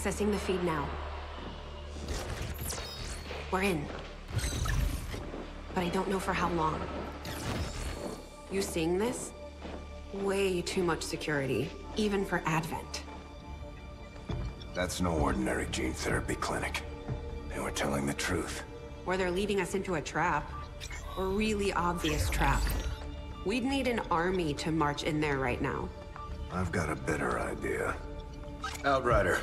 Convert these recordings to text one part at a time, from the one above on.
Accessing the feed now. We're in. But I don't know for how long. You seeing this? Way too much security, even for Advent. That's no ordinary gene therapy clinic. They were telling the truth. Or they're leading us into a trap. A really obvious trap. We'd need an army to march in there right now. I've got a better idea. Outrider,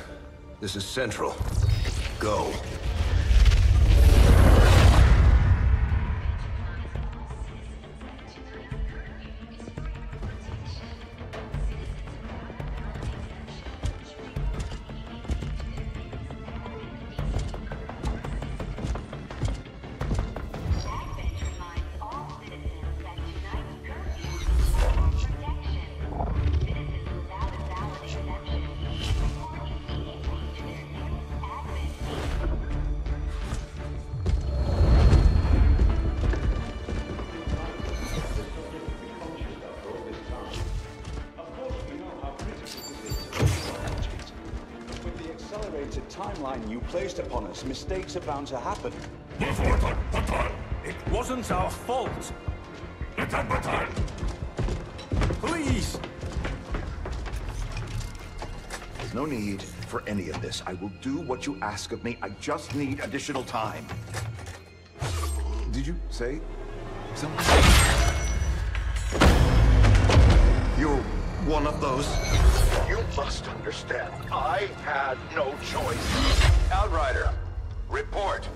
this is Central. Go. Timeline you placed upon us, mistakes are bound to happen. It wasn't our fault. Please! There's no need for any of this. I will do what you ask of me. I just need additional time. Did you say something? You're one of those. You must understand, I had no choice. Outrider, report.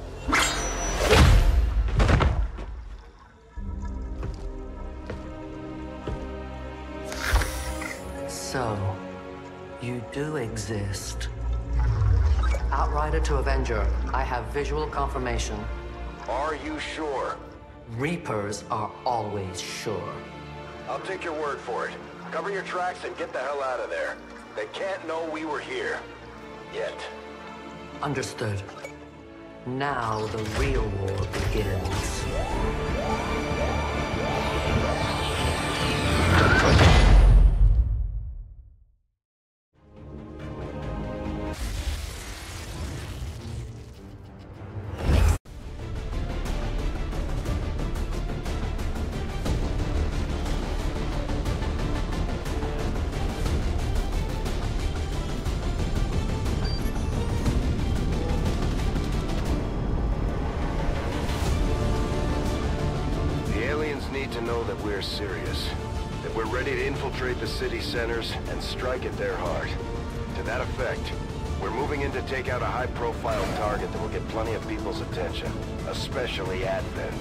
So, you do exist. Outrider to Avenger, I have visual confirmation. Are you sure? Reapers are always sure. I'll take your word for it. Cover your tracks and get the hell out of there. They can't know we were here. Yet. Understood. Now the real war begins. Need to know that we're serious. That we're ready to infiltrate the city centers and strike at their heart. To that effect, we're moving in to take out a high-profile target that will get plenty of people's attention, especially Advent.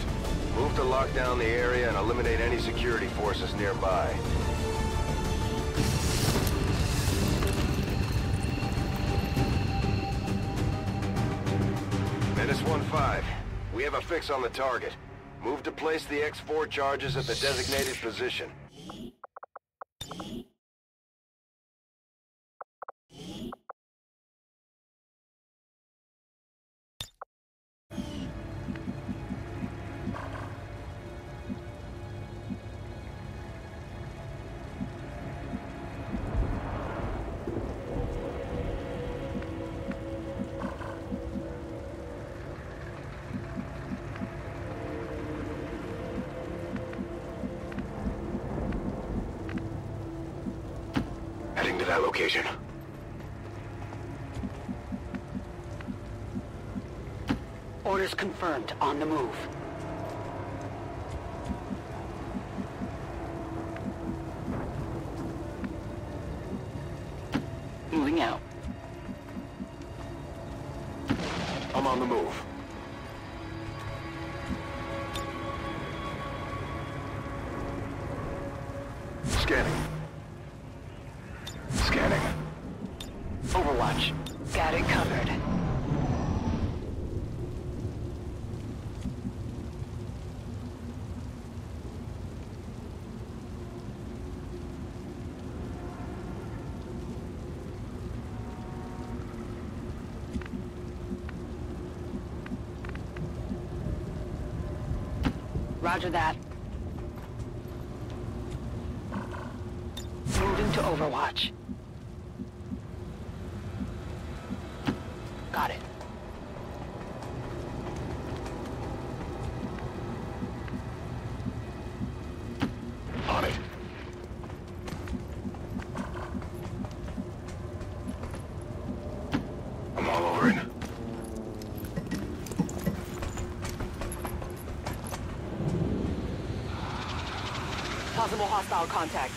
Move to lock down the area and eliminate any security forces nearby. Menace 1-5. We have a fix on the target. Move to place the X4 charges at the designated position. Heading to that location. Orders confirmed. On the move. Moving out. I'm on the move. Scanning. Scanning. Overwatch. Got it covered. Roger that. Moving to Overwatch. Got it. On it. I'm all over it. Possible hostile contact.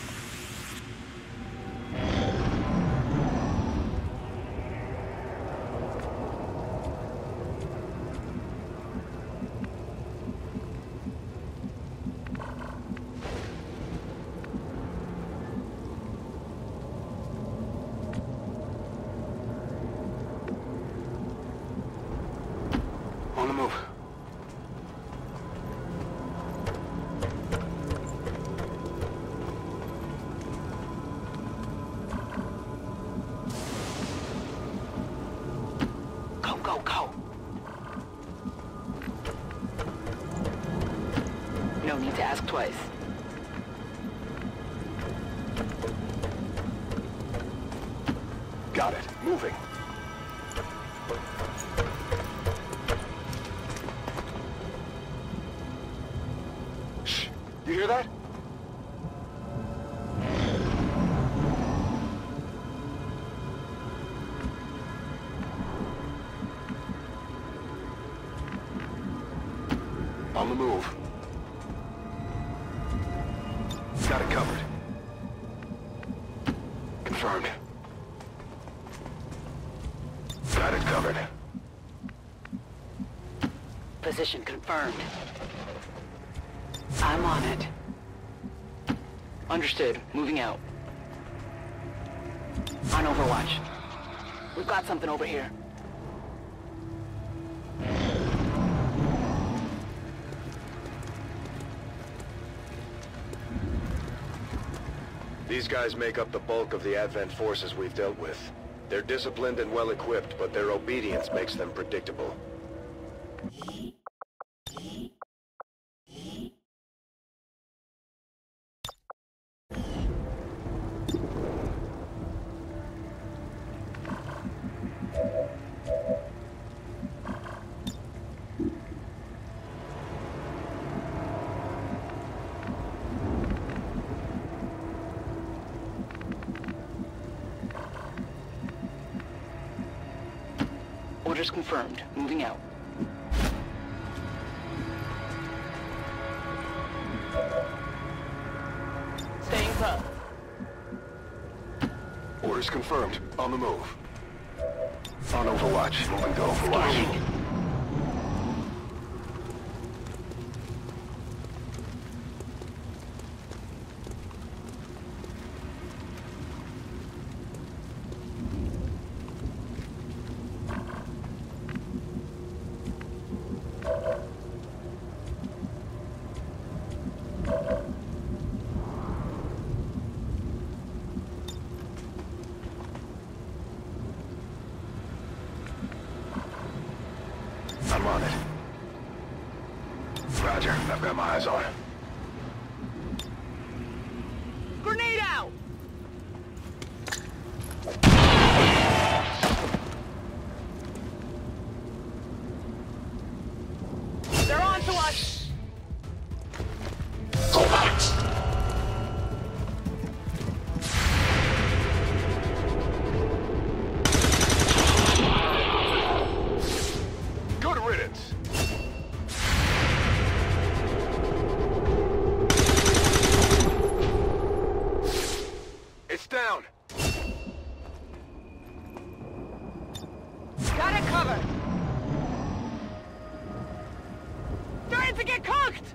On the move. Go, go, go. No need to ask twice. Got it. Moving. Shh. You hear that? On the move. Got it covered. Confirmed. Got it covered. Position confirmed. I'm on it. Understood. Moving out. On Overwatch. We've got something over here. These guys make up the bulk of the Advent forces we've dealt with. They're disciplined and well-equipped, but their obedience makes them predictable. Orders confirmed. Moving out. Staying put. Orders confirmed. On the move. On Overwatch. Moving to Overwatch. Scanning. I'm on it. Roger, I've got my eyes on it. Grenade out! They're on to us! Good riddance. It's down. Got it covered! Starting to get cooked!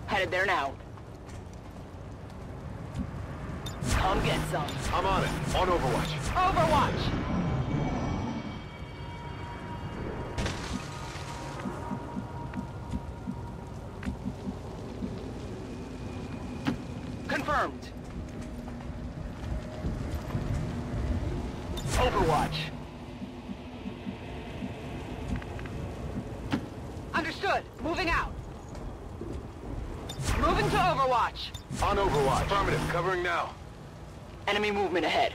Headed there now. Come get some. I'm on it. On Overwatch. Overwatch! Overwatch. Understood. Moving out. Moving to Overwatch. On Overwatch. Affirmative. Covering now. Enemy movement ahead.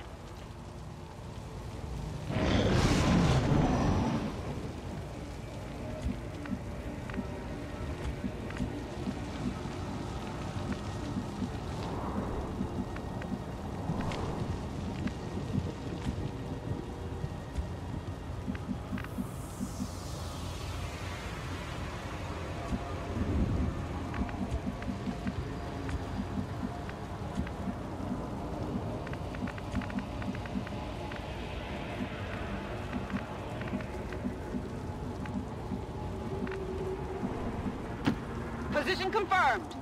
Position confirmed.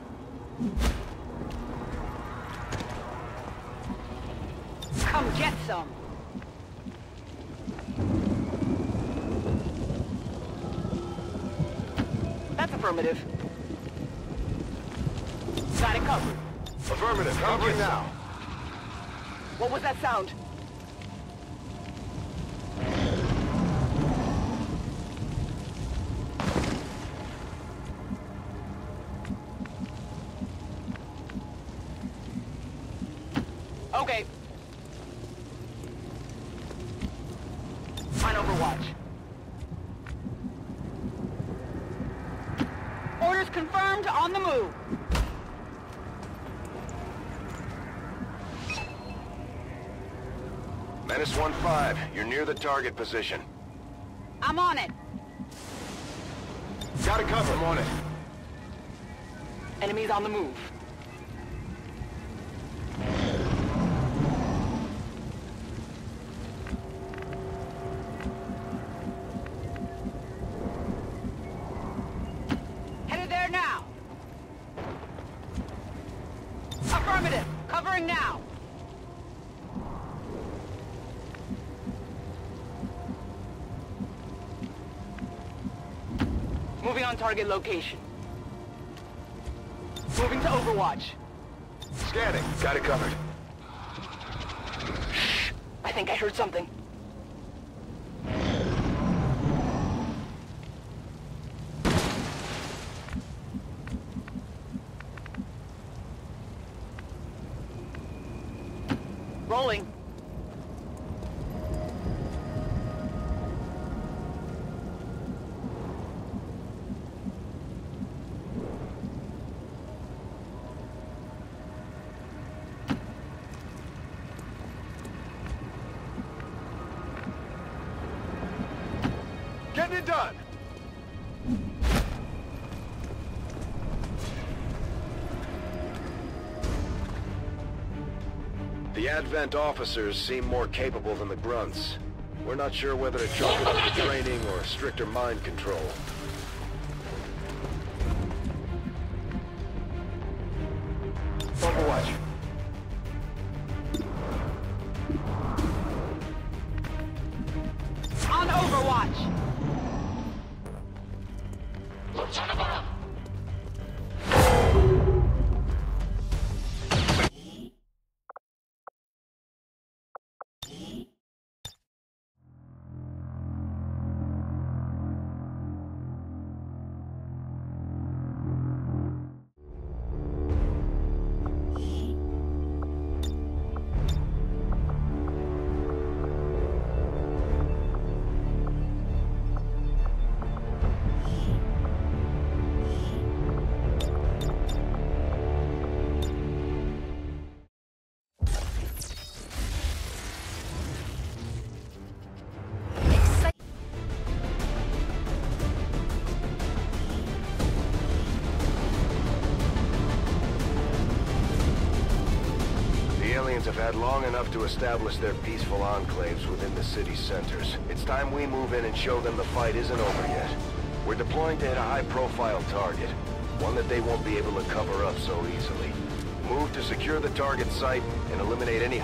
Come get some. That's affirmative. Got it covered. Affirmative. Covering now. What was that sound? Okay. On Overwatch. Orders confirmed, on the move. Menace 1-5, you're near the target position. I'm on it. Got it covered. I'm on it. Enemies on the move. Headed there now. Affirmative. Covering now. Moving on target location. Moving to Overwatch. Scanning. Got it covered. Shh. I think I heard something. Rolling. Getting it done. The Advent officers seem more capable than the grunts. We're not sure whether to chalk it up to training or stricter mind control. Overwatch. On Overwatch. Have had long enough to establish their peaceful enclaves within the city centers. It's time we move in and show them the fight isn't over yet. We're deploying to hit a high-profile target, one that they won't be able to cover up so easily. Move to secure the target site and eliminate any...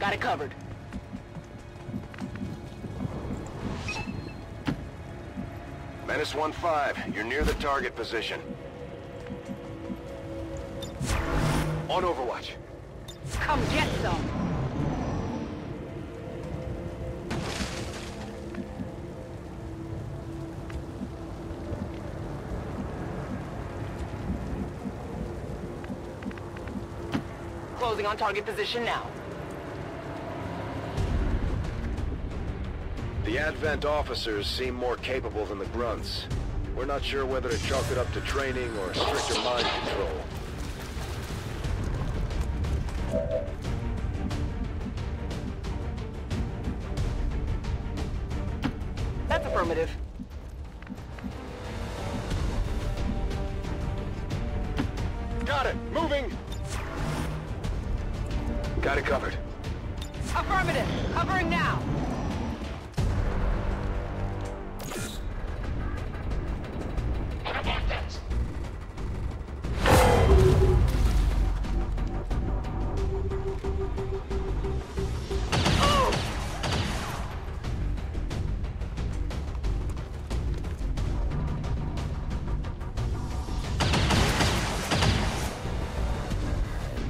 Got it covered. Menace 1-5, you're near the target position. On Overwatch. Come get some. Closing on target position now. The Advent officers seem more capable than the grunts. We're not sure whether to chalk it up to training or stricter mind control. That's affirmative. Got it! Moving! Got it covered. Affirmative. Covering now.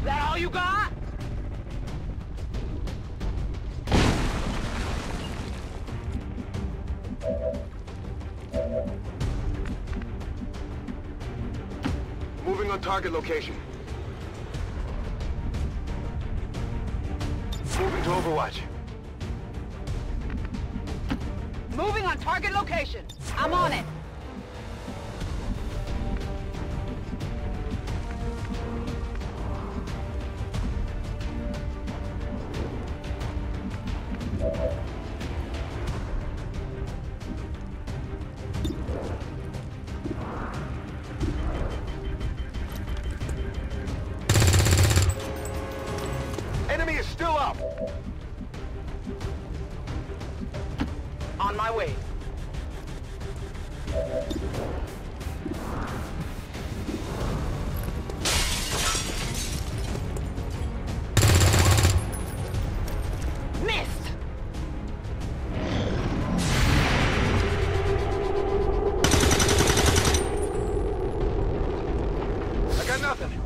That all you got? Moving on target location. Moving to Overwatch. Moving on target location. I'm on it. Enemy is still up! On my way. Missed! I got nothing.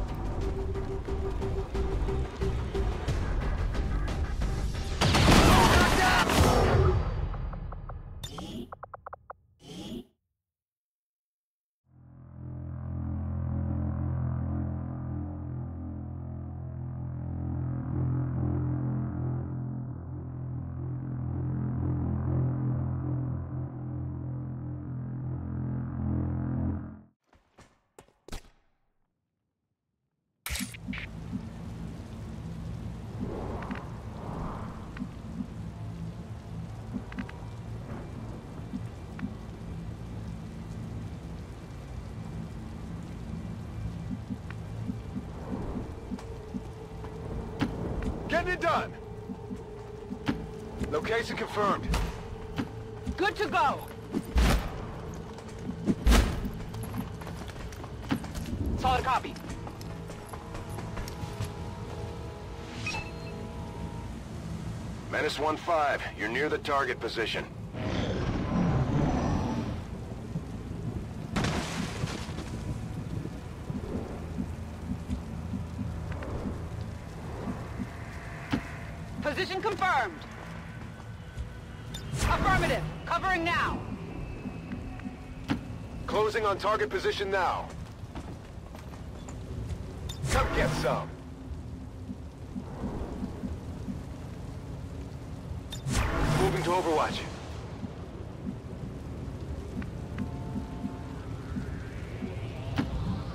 Getting it done. Location confirmed. Good to go. Solid copy. Menace 1-5, you're near the target position. Position confirmed. Affirmative. Covering now. Closing on target position now. Come get some. Moving to Overwatch.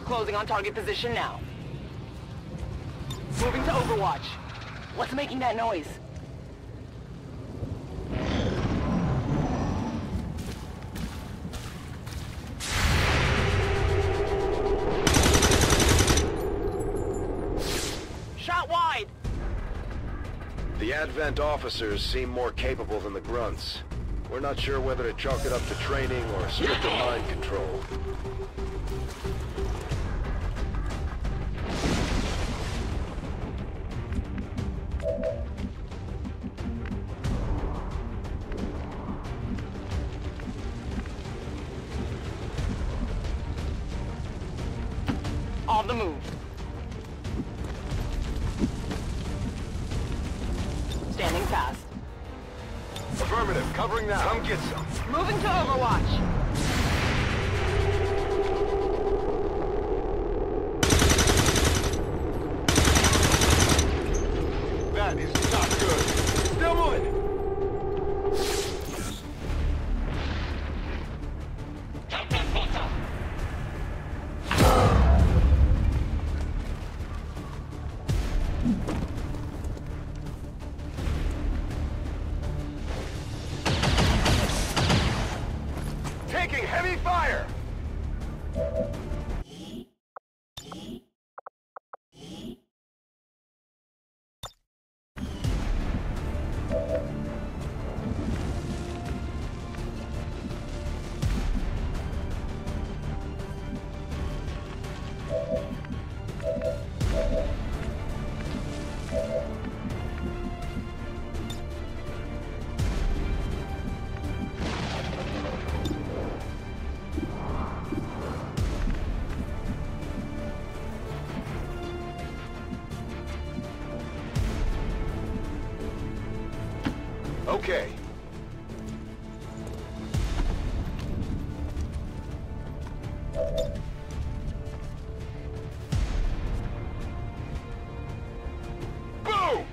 Closing on target position now. Moving to Overwatch. What's making that noise? Shot wide! The Advent officers seem more capable than the grunts. We're not sure whether to chalk it up to training or stricter mind control. the move. Standing fast. Affirmative, covering that. Come get some. Moving to Overwatch. That is not good. Still moving. Taking heavy fire! Okay. Boom!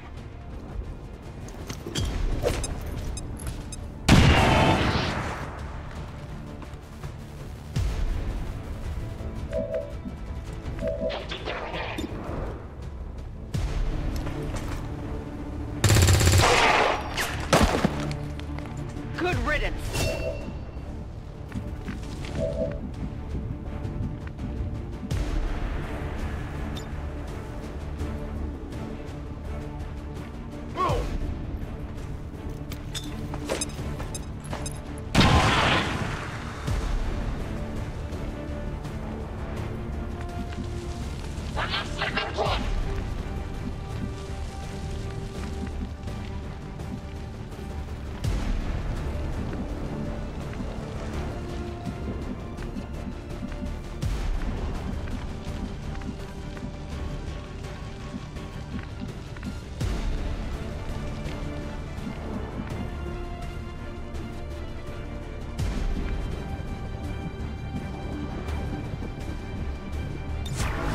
Good riddance. Boom!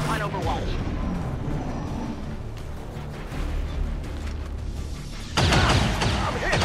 On Overwatch. I'm hit!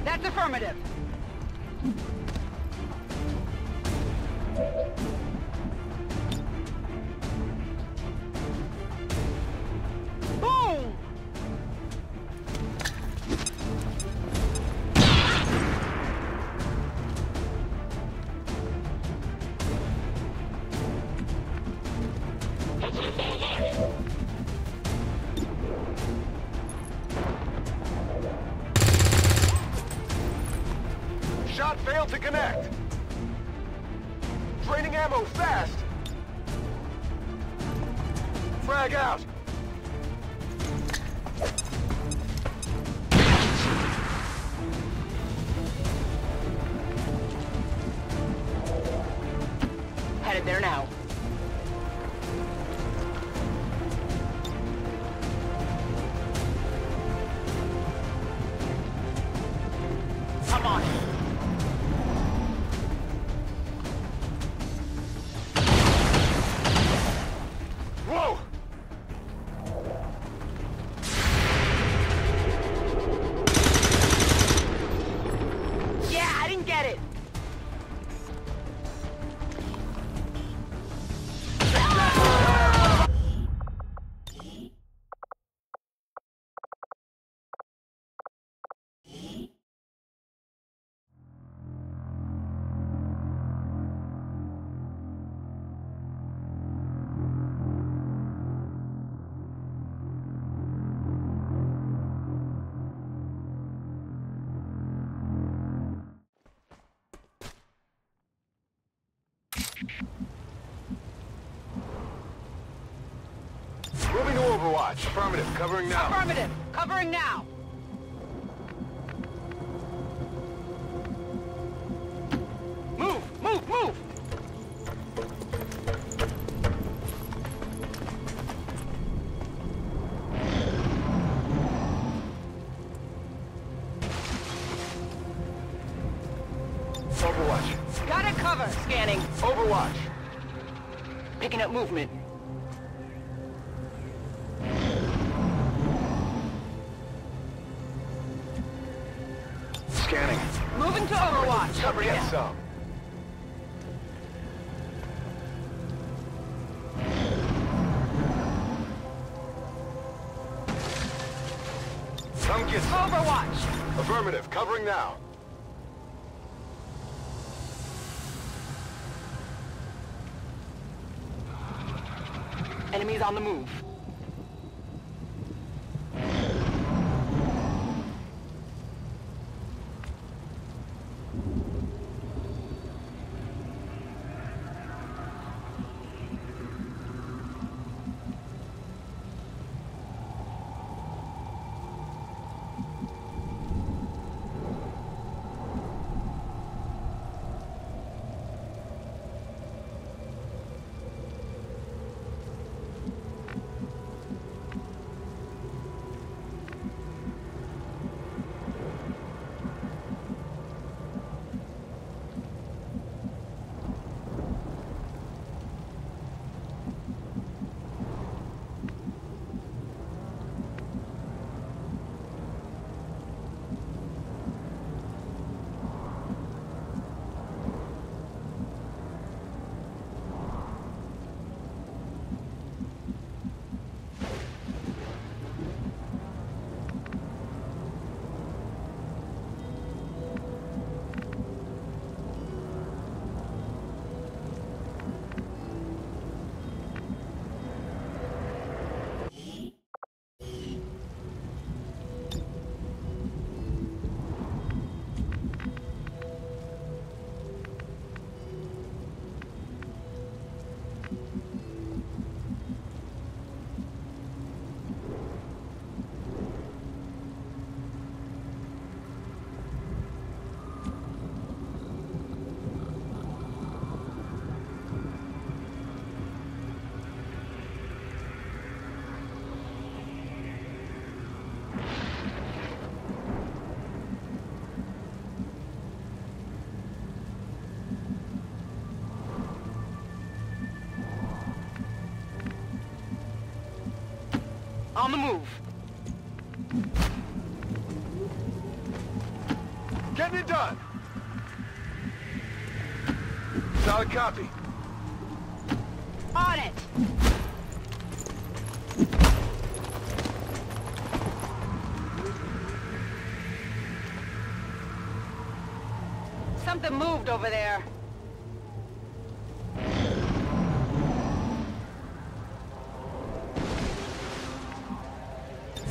That's affirmative. Boom! About to connect. Draining ammo fast. Frag out. Headed there now. Come on. Whoa! Yeah, I didn't get it. Moving to Overwatch. Affirmative. Covering now. Affirmative. Covering now. Move! Move! Move! Overwatch. Got it covered. Scanning. Overwatch. Picking up movement. Scanning. Moving to Overwatch. Covering Get now. some. Come get some. Overwatch. Affirmative. Covering now. Enemies on the move. On the move. Getting it done. Solid copy. On it. Something moved over there.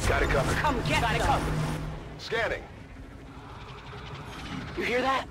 Got it covered. Come get it covered. Scanning. You hear that?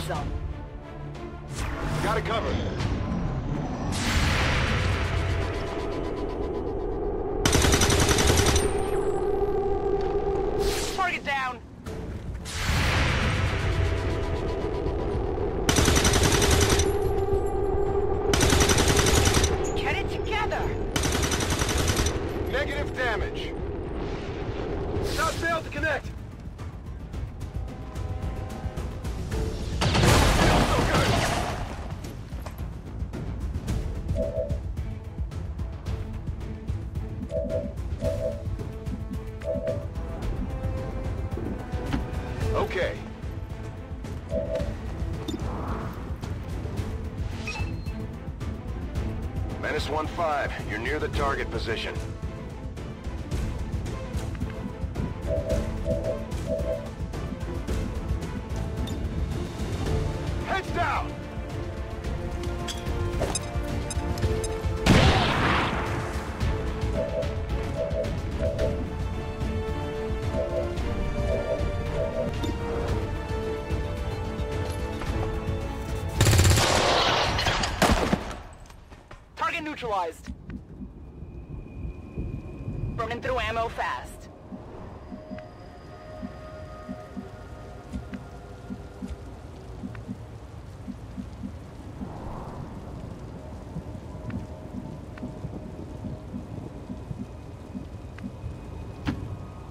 some. Got it covered. Target down. Get it together. Negative damage. Shot failed to connect. Okay. Menace 1-5, you're near the target position. Heads down! Target neutralized. Burning through ammo fast.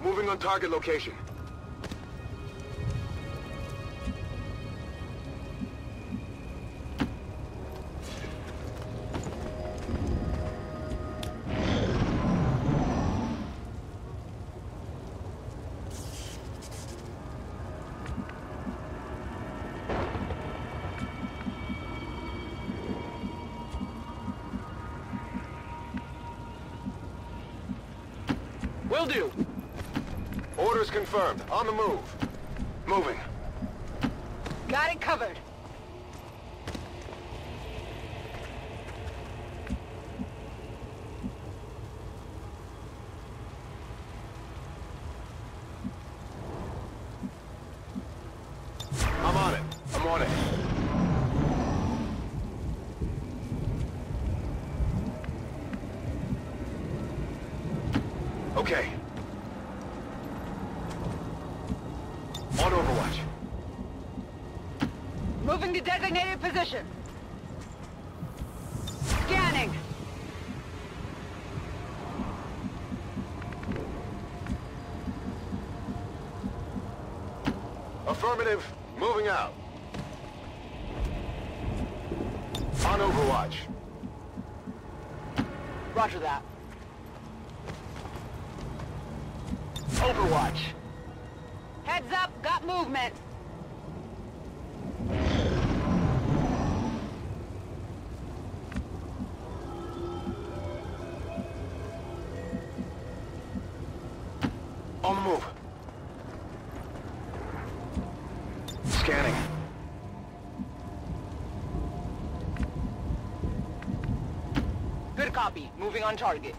Moving on target location. Will do. Orders confirmed. On the move. Moving. Got it covered. I'm on it. I'm on it. Okay. On Overwatch. Moving to designated position. Scanning. Affirmative. Moving out. On Overwatch. Roger that. Overwatch. Heads up, got movement. On the move. Scanning. Good copy. Moving on target.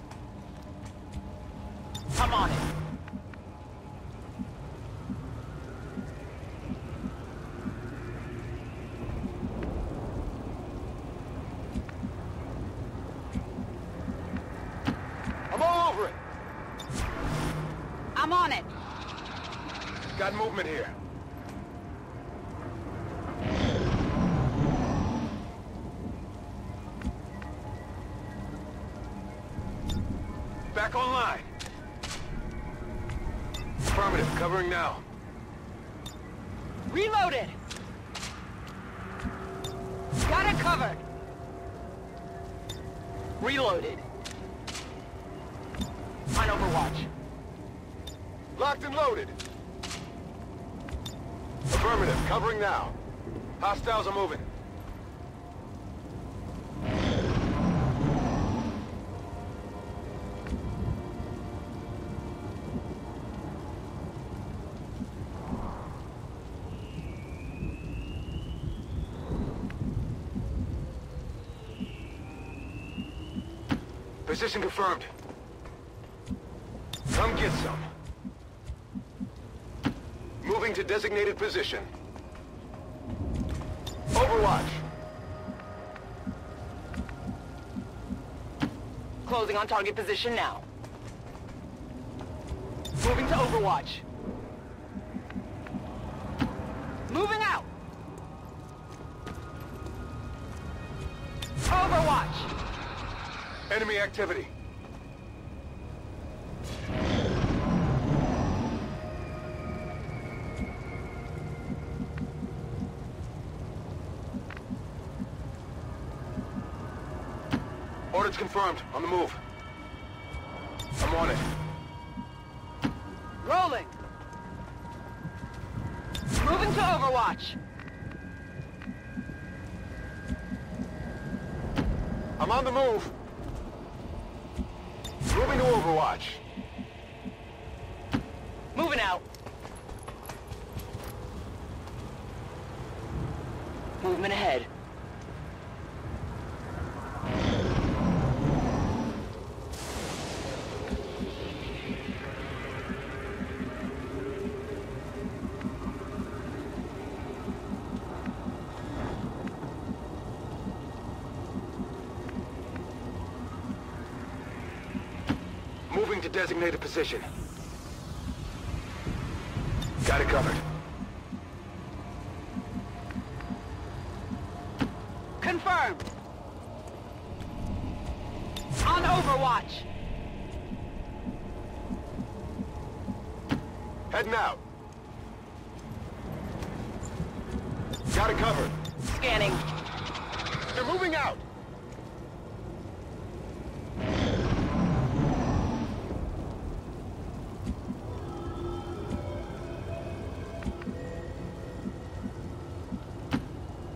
I'm on it. I'm all over it. I'm on it. Got movement here. Back online. Affirmative, covering now. Reloaded. Got it covered. Reloaded. On Overwatch. Locked and loaded. Affirmative, covering now. Hostiles are moving. Position confirmed. Come get some. Moving to designated position. Overwatch. Closing on target position now. Moving to Overwatch. Moving out! Overwatch! Enemy activity. Orders confirmed. On the move. I'm on it. Rolling! Moving to Overwatch. I'm on the move. Moving to Overwatch. Moving out. Movement ahead. Moving to designated position. Got it covered. Confirmed. On Overwatch. Heading out. Got it covered. Scanning. They're moving out.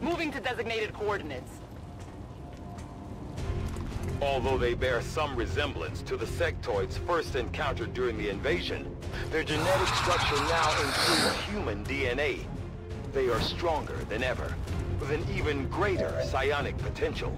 Moving to designated coordinates. Although they bear some resemblance to the sectoids first encountered during the invasion, their genetic structure now includes human DNA. They are stronger than ever, with an even greater psionic potential.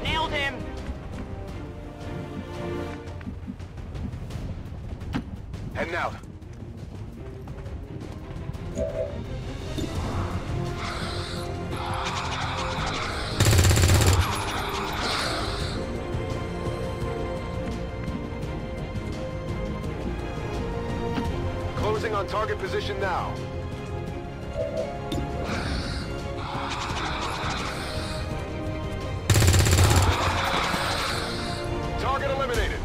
Nailed him! Heading out. Closing on target position now. Target eliminated.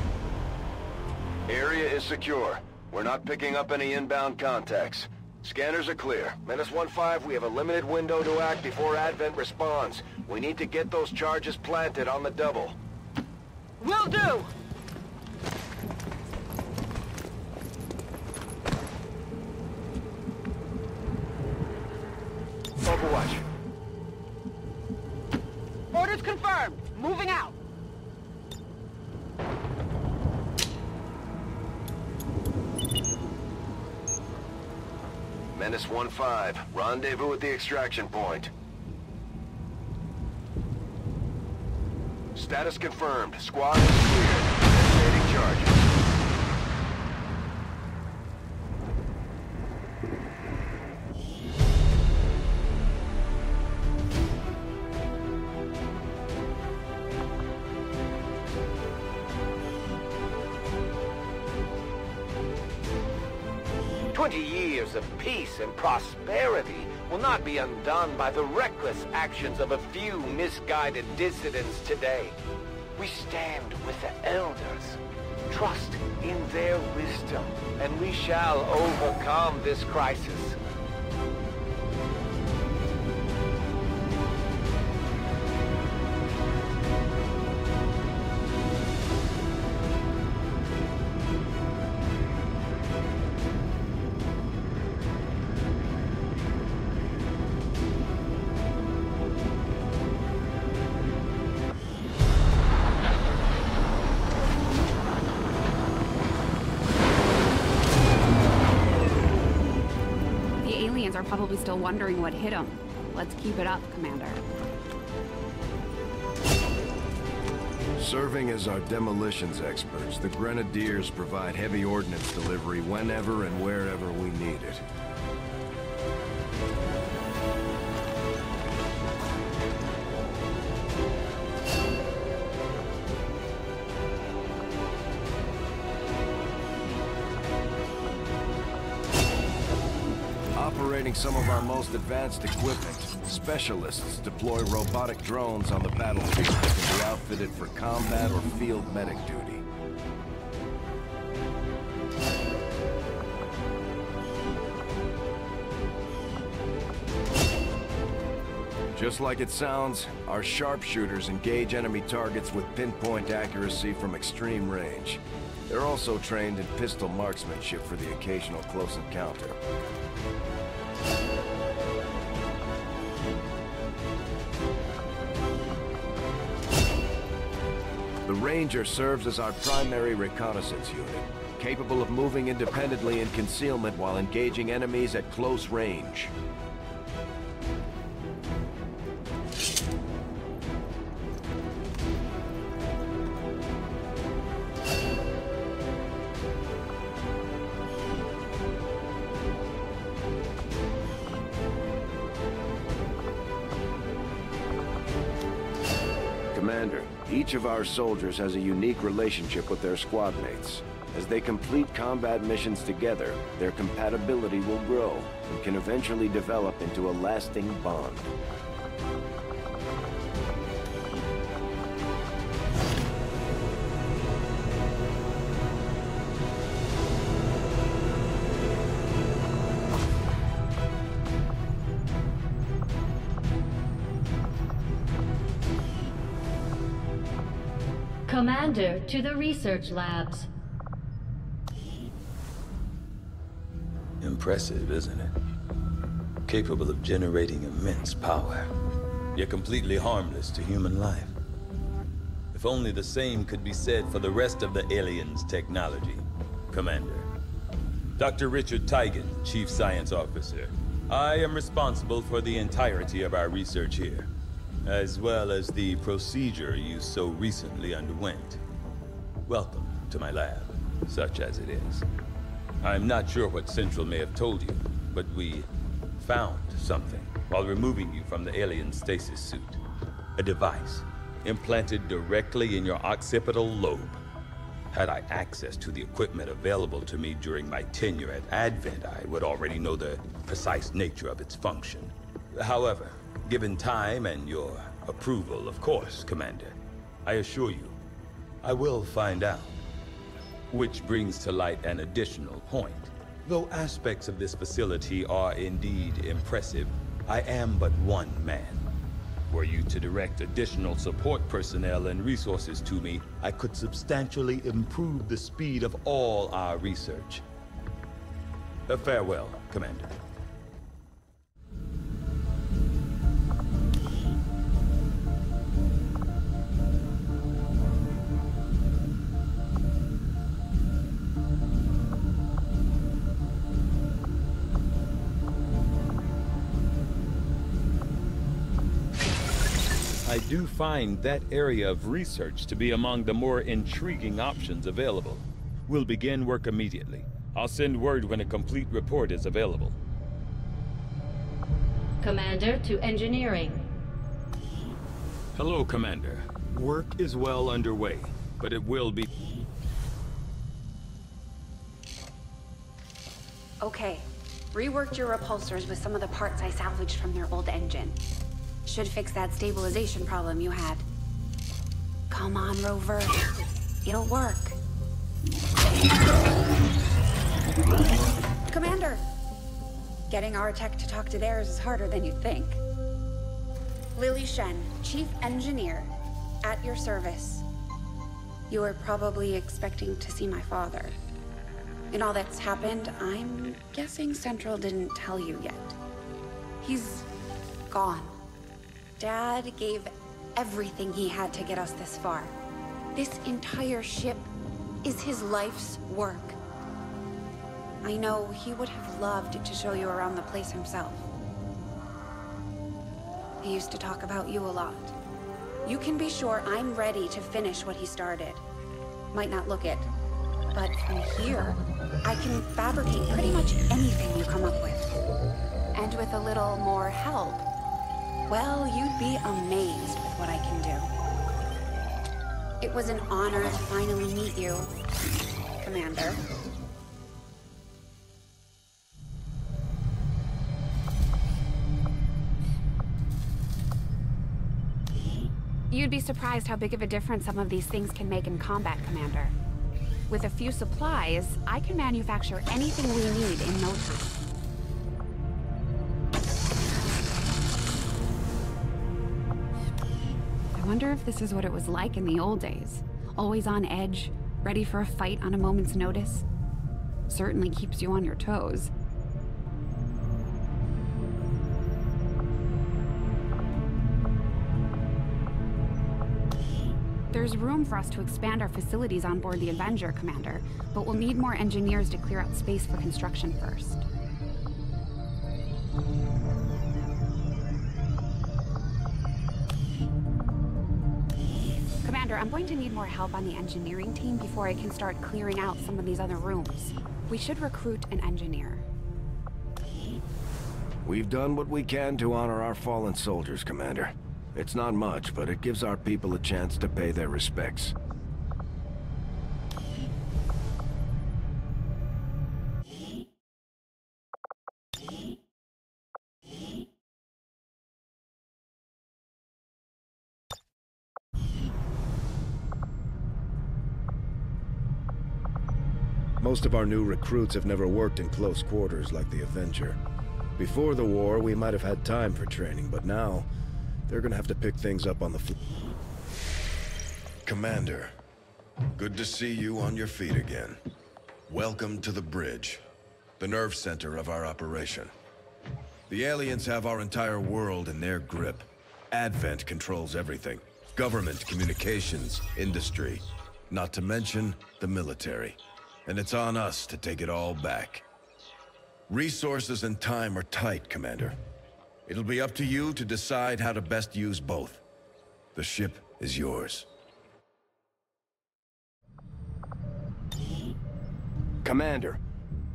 Area is secure. We're not picking up any inbound contacts. Scanners are clear. -1-5, we have a limited window to act before Advent responds. We need to get those charges planted on the double. Will do! Overwatch. Orders confirmed. Moving out. -1-5, rendezvous at the extraction point. Status confirmed. Squad is cleared. Initiating charges. Years of peace and prosperity will not be undone by the reckless actions of a few misguided dissidents today. We stand with the elders. Trust in their wisdom, and we shall overcome this crisis. probably still wondering what hit them. Let's keep it up, Commander. Serving as our demolitions experts, the Grenadiers provide heavy ordnance delivery whenever and wherever we need it. Operating some of our most advanced equipment, specialists deploy robotic drones on the battlefield that can be outfitted for combat or field medic duty. Just like it sounds, our sharpshooters engage enemy targets with pinpoint accuracy from extreme range. They're also trained in pistol marksmanship for the occasional close encounter. The Ranger serves as our primary reconnaissance unit, capable of moving independently in concealment while engaging enemies at close range. Commander, each of our soldiers has a unique relationship with their squad mates. As they complete combat missions together, their compatibility will grow and can eventually develop into a lasting bond. Commander, to the research labs. Impressive, isn't it? Capable of generating immense power, yet completely harmless to human life. If only the same could be said for the rest of the aliens' technology, Commander. Dr. Richard Teigen, Chief Science Officer. I am responsible for the entirety of our research here, as well as the procedure you so recently underwent. Welcome to my lab, such as it is. I'm not sure what Central may have told you, but we found something while removing you from the alien stasis suit. A device implanted directly in your occipital lobe. Had I access to the equipment available to me during my tenure at Advent, I would already know the precise nature of its function. However, given time and your approval, of course, Commander, I assure you, I will find out. Which brings to light an additional point. Though aspects of this facility are indeed impressive, I am but one man. Were you to direct additional support personnel and resources to me, I could substantially improve the speed of all our research. Farewell, Commander. I do find that area of research to be among the more intriguing options available. We'll begin work immediately. I'll send word when a complete report is available. Commander, to engineering. Hello, Commander. Work is well underway, but it will be... Okay. Reworked your repulsors with some of the parts I salvaged from their old engine. Should fix that stabilization problem you had. Come on, Rover. It'll work. Commander! Getting our tech to talk to theirs is harder than you'd think. Lily Shen, Chief Engineer, at your service. You were probably expecting to see my father. In all that's happened, I'm guessing Central didn't tell you yet. He's gone. Dad gave everything he had to get us this far. This entire ship is his life's work. I know he would have loved to show you around the place himself. He used to talk about you a lot. You can be sure I'm ready to finish what he started. Might not look it, but from here, I can fabricate pretty much anything you come up with. And with a little more help, well, you'd be amazed with what I can do. It was an honor to finally meet you, Commander. You'd be surprised how big of a difference some of these things can make in combat, Commander. With a few supplies, I can manufacture anything we need in no time. I wonder if this is what it was like in the old days. Always on edge, ready for a fight on a moment's notice. Certainly keeps you on your toes. There's room for us to expand our facilities on board the Avenger, Commander, but we'll need more engineers to clear out space for construction first. Commander, I'm going to need more help on the engineering team before I can start clearing out some of these other rooms. We should recruit an engineer. We've done what we can to honor our fallen soldiers, Commander. It's not much, but it gives our people a chance to pay their respects. Most of our new recruits have never worked in close quarters like the Avenger. Before the war, we might have had time for training, but now, they're gonna have to pick things up on the floor. Commander, good to see you on your feet again. Welcome to the bridge, the nerve center of our operation. The aliens have our entire world in their grip. Advent controls everything. Government, communications, industry, not to mention the military. And it's on us to take it all back. Resources and time are tight, Commander. It'll be up to you to decide how to best use both. The ship is yours. Commander,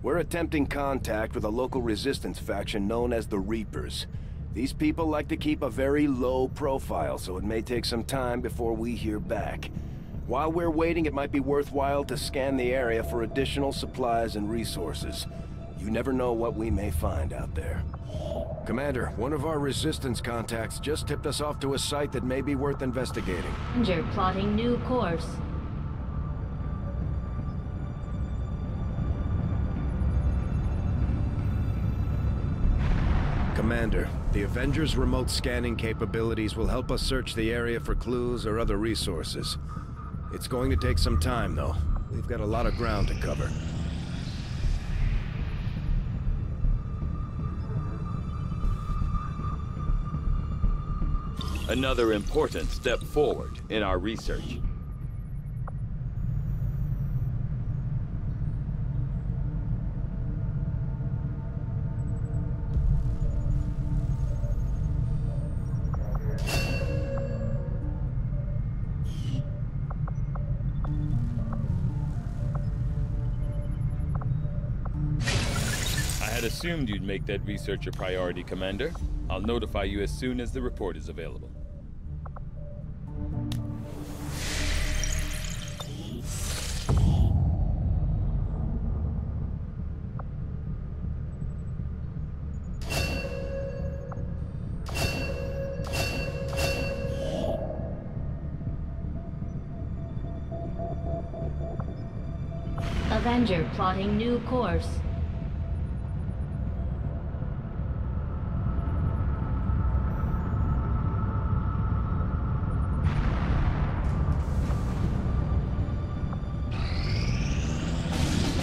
we're attempting contact with a local resistance faction known as the Reapers. These people like to keep a very low profile, so it may take some time before we hear back. While we're waiting, it might be worthwhile to scan the area for additional supplies and resources. You never know what we may find out there. Commander, one of our resistance contacts just tipped us off to a site that may be worth investigating. Avenger plotting new course. Commander, the Avengers' remote scanning capabilities will help us search the area for clues or other resources. It's going to take some time, though. We've got a lot of ground to cover. Another important step forward in our research. I assumed you'd make that research a priority, Commander. I'll notify you as soon as the report is available. Avenger plotting new course.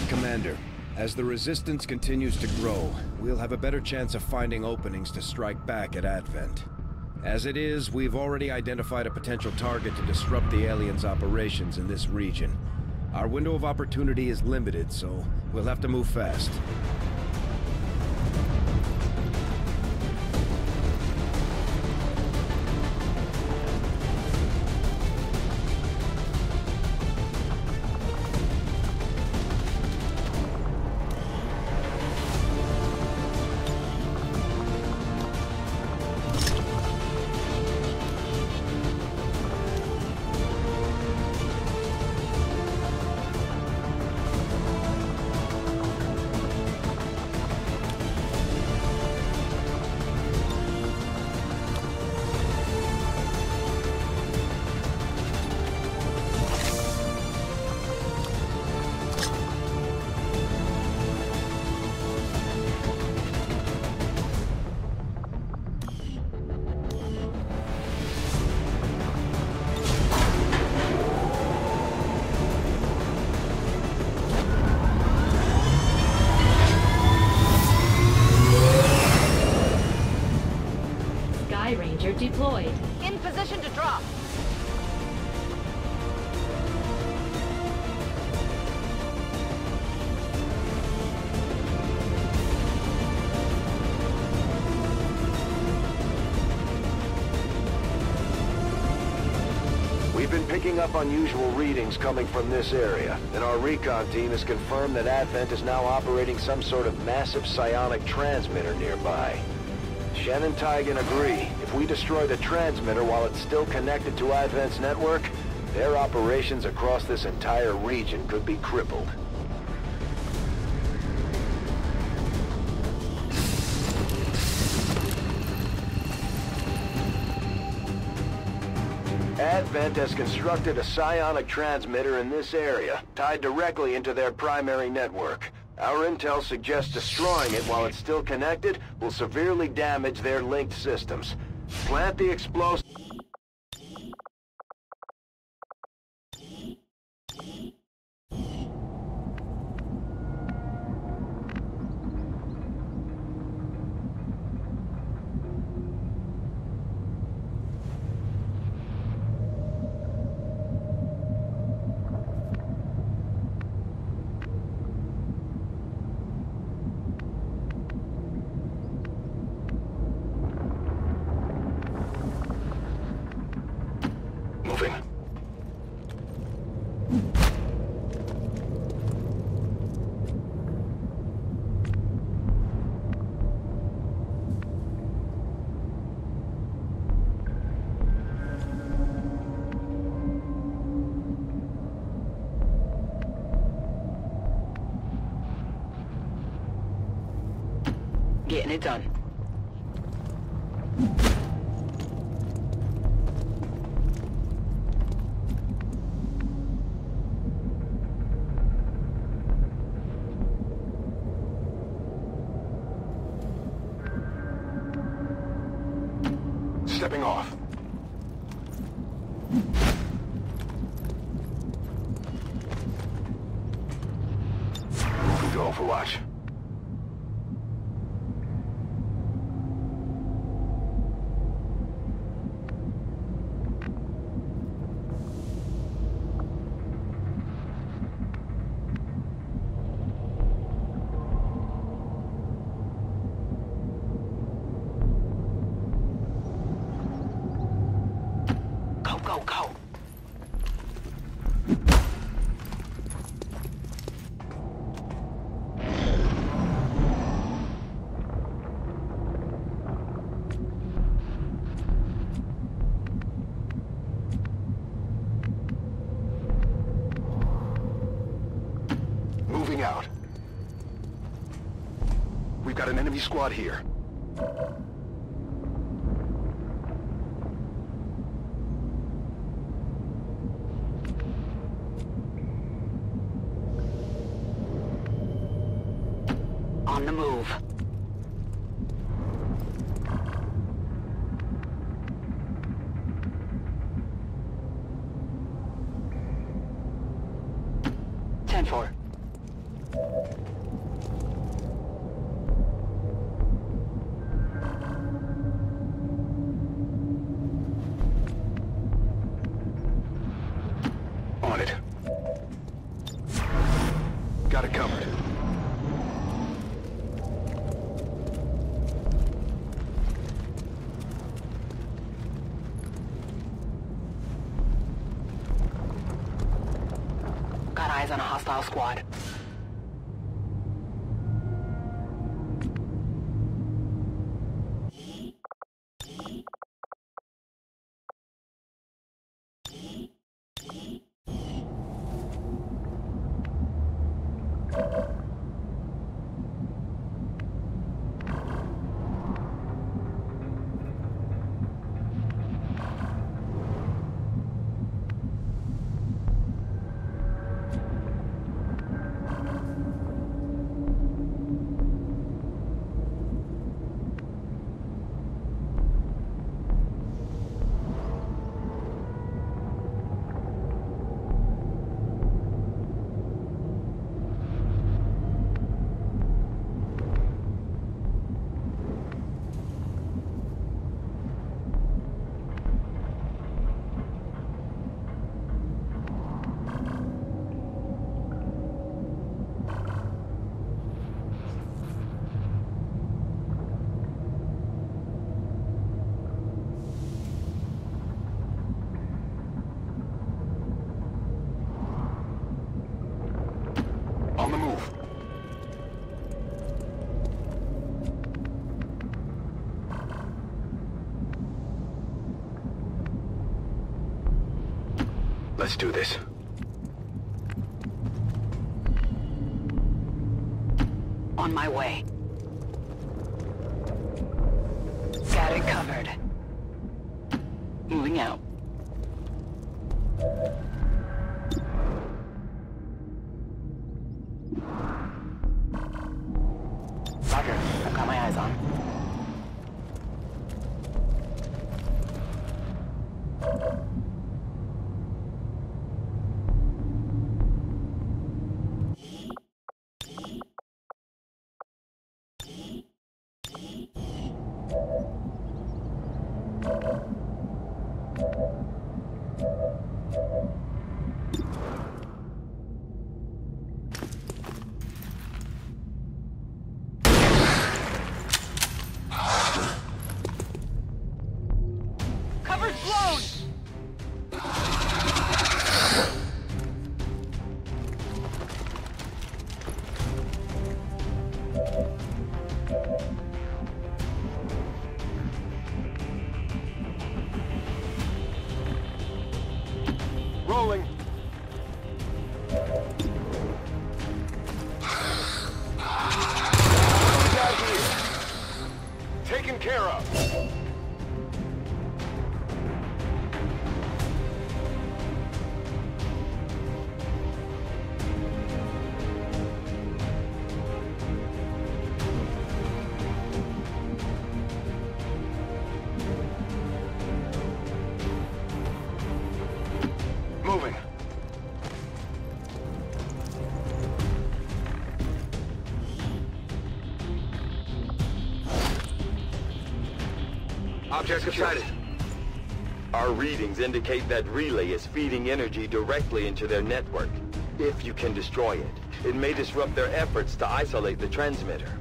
Commander, as the Resistance continues to grow, we'll have a better chance of finding openings to strike back at Advent. As it is, we've already identified a potential target to disrupt the aliens' operations in this region. Our window of opportunity is limited, so we'll have to move fast. Deployed. In position to drop. We've been picking up unusual readings coming from this area, and our recon team has confirmed that Advent is now operating some sort of massive psionic transmitter nearby. Shen and Taigen agree. If we destroy the transmitter while it's still connected to Advent's network, their operations across this entire region could be crippled. Advent has constructed a psionic transmitter in this area, tied directly into their primary network. Our intel suggests destroying it while it's still connected will severely damage their linked systems. Plant the explosive. Moving. Getting it done. Stepping off. Go for watch. Go, go. Moving out. We've got an enemy squad here. On the move. Ten-4. On it. Got it covered. Got eyes on a hostile squad. On the move. Let's do this. On my way. Got it covered. Moving out. Roger, I've got my eyes on. Cover's blown! Rolling. Got here. Taken care of. Moving. Object sighted. Our readings indicate that relay is feeding energy directly into their network. If you can destroy it, it may disrupt their efforts to isolate the transmitter.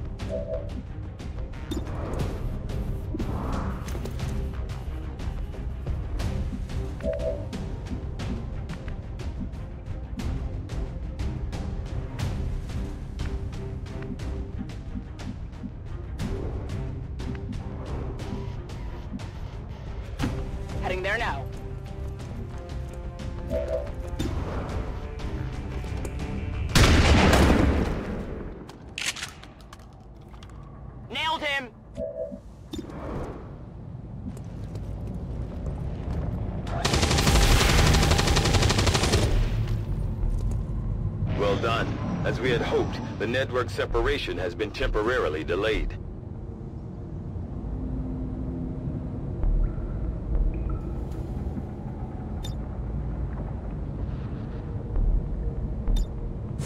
Heading there now. Nailed him! Well done. As we had hoped, the network separation has been temporarily delayed.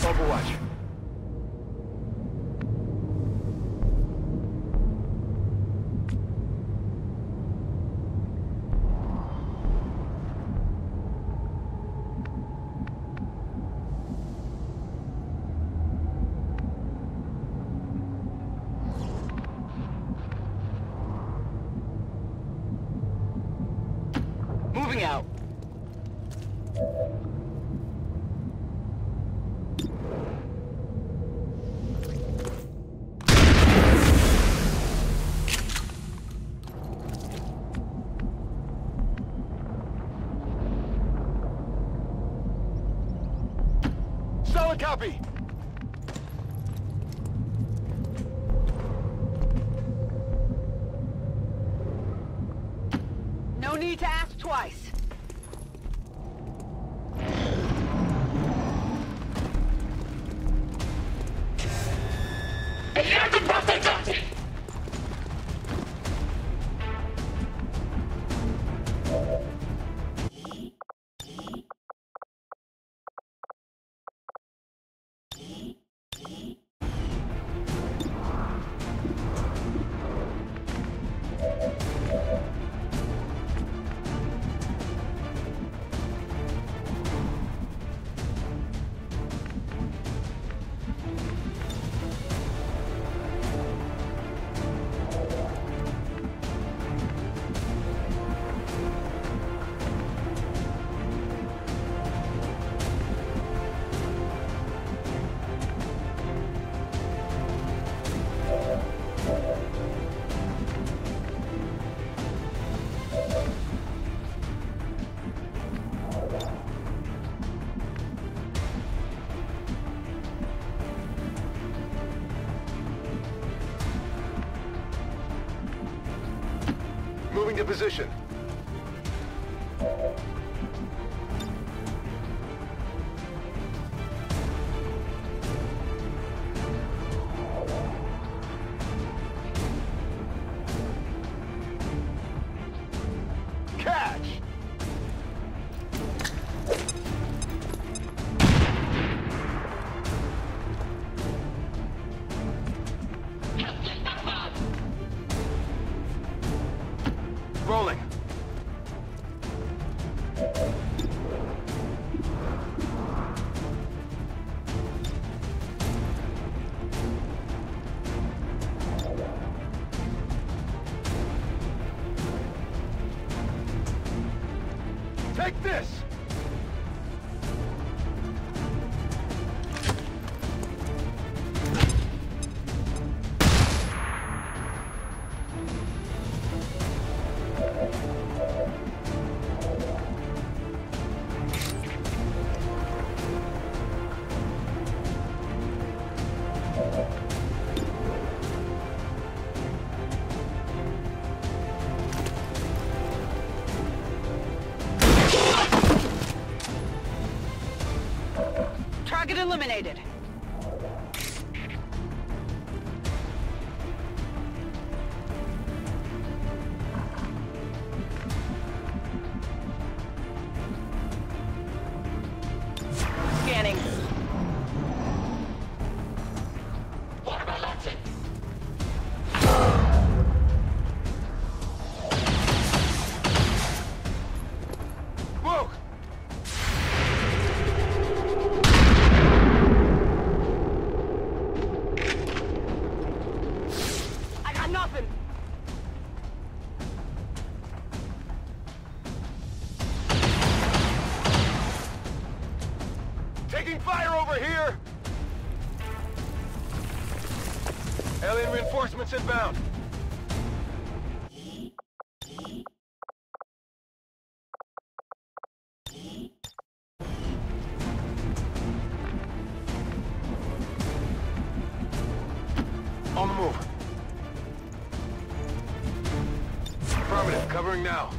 Overwatch. Moving out. Solid copy. No need to ask twice. Moving to position. Catch! Rolling. Take this! Target eliminated. Scanning. Smoke! I got nothing. Taking fire over here! Alien reinforcements inbound. On the move. Affirmative, covering now.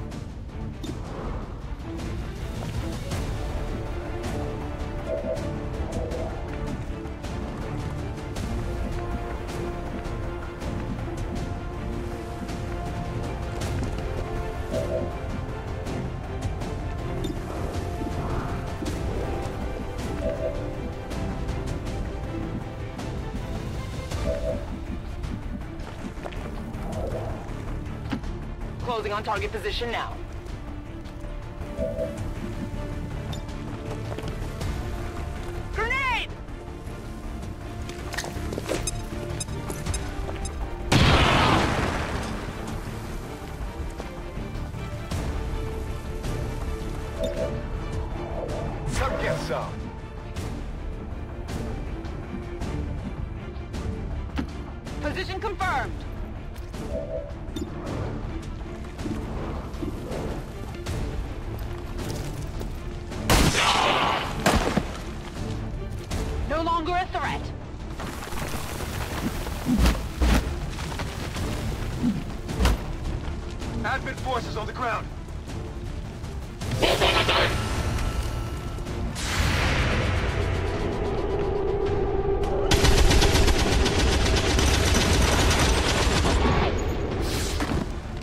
Closing on target position now. Grenade! so. Position confirmed. No longer a threat. Advent forces on the ground.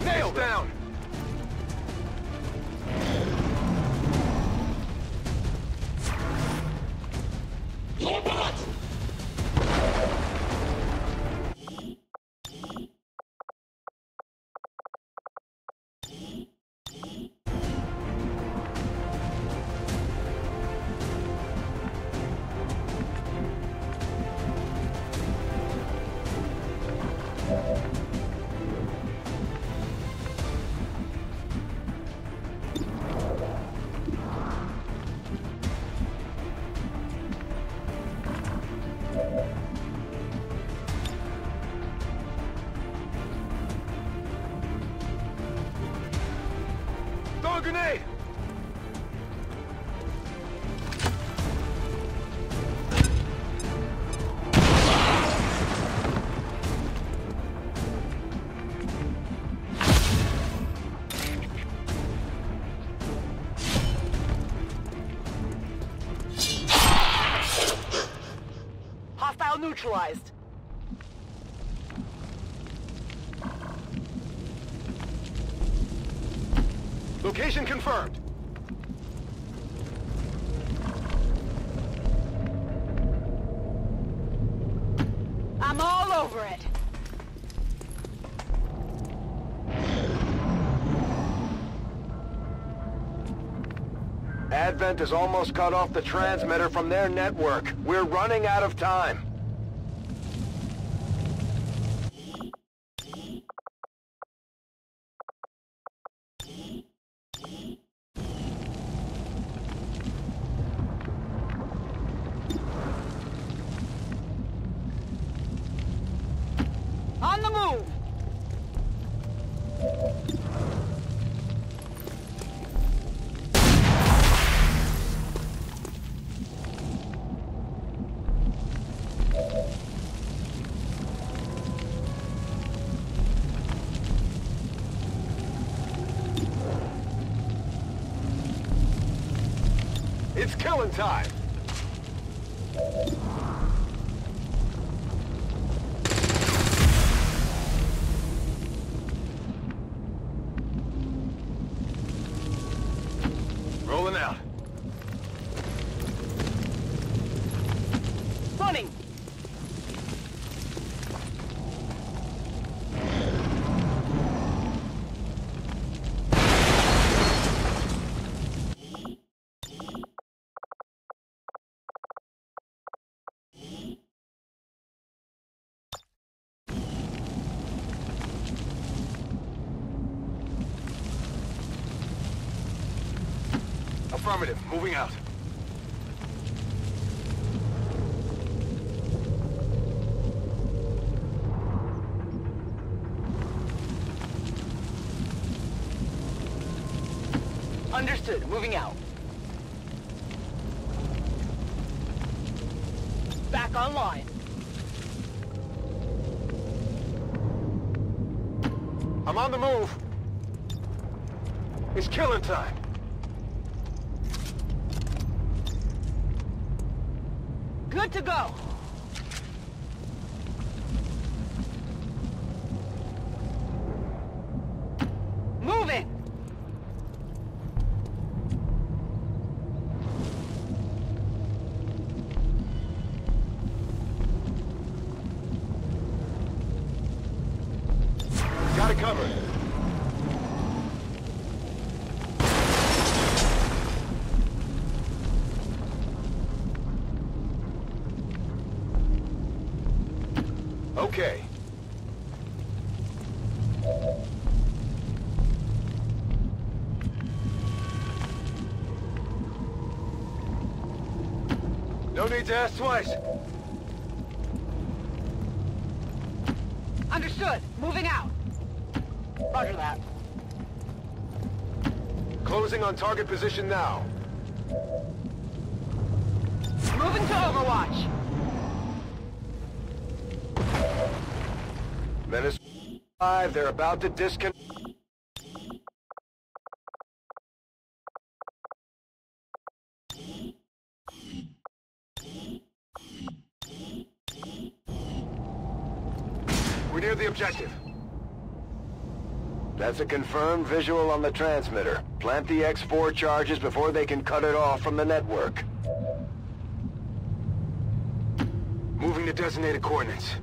Nailed down. Throw a grenade! Hostile neutralized. Location confirmed. I'm all over it. Advent has almost cut off the transmitter from their network. We're running out of time. On the move! It's killing time. Rolling out. Running! Affirmative. Moving out. Understood. Moving out. Back online. I'm on the move. It's killing time. Good to go. Moving. Got it covered. Okay. No need to ask twice. Understood. Moving out. Roger that. Closing on target position now. Moving to Overwatch. Menace 5, they're about to disconnect. We're near the objective. That's a confirmed visual on the transmitter. Plant the X4 charges before they can cut it off from the network. Moving to designated coordinates.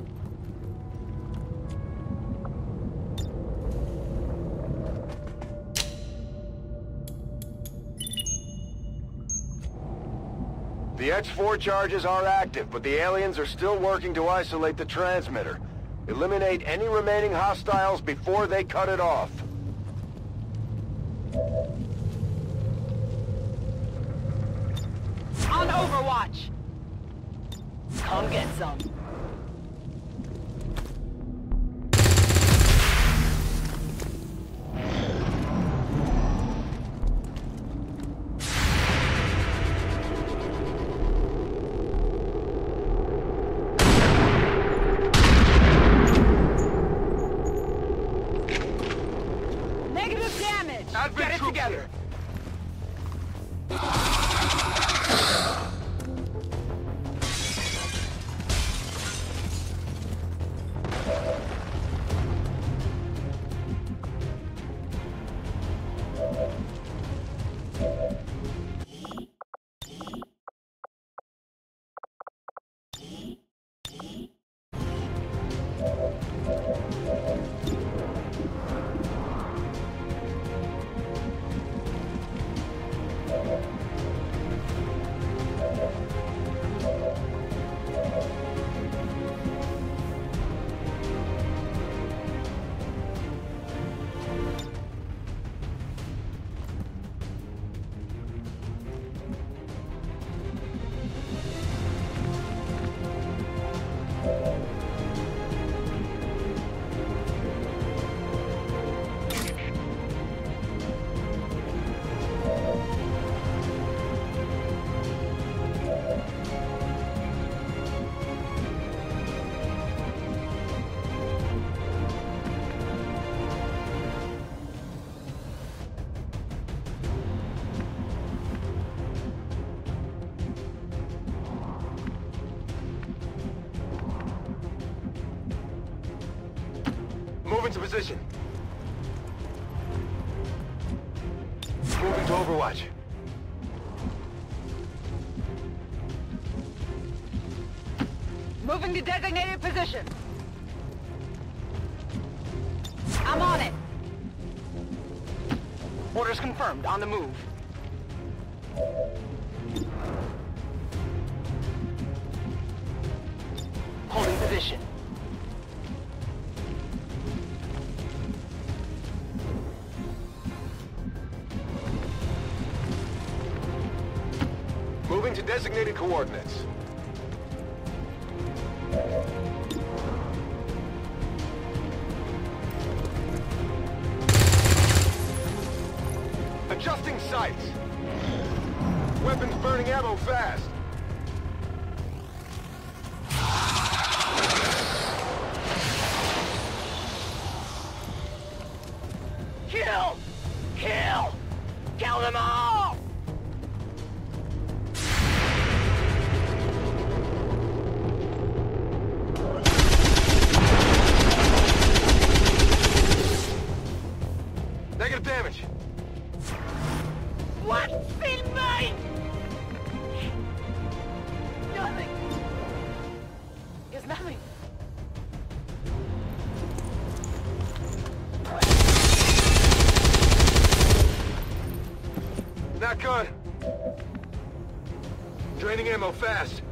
The X4 charges are active, but the aliens are still working to isolate the transmitter. Eliminate any remaining hostiles before they cut it off. On Overwatch. Come get some. Negative damage. Get it together. Move into position. Moving to Overwatch. Moving to designated position. I'm on it. Orders confirmed. On the move. Holding position. Moving to designated coordinates. Adjusting sights. Weapons burning ammo fast. Kill! Kill! Kill them all! Negative damage. What's in me? Nothing. It's nothing. Not good. Draining ammo fast.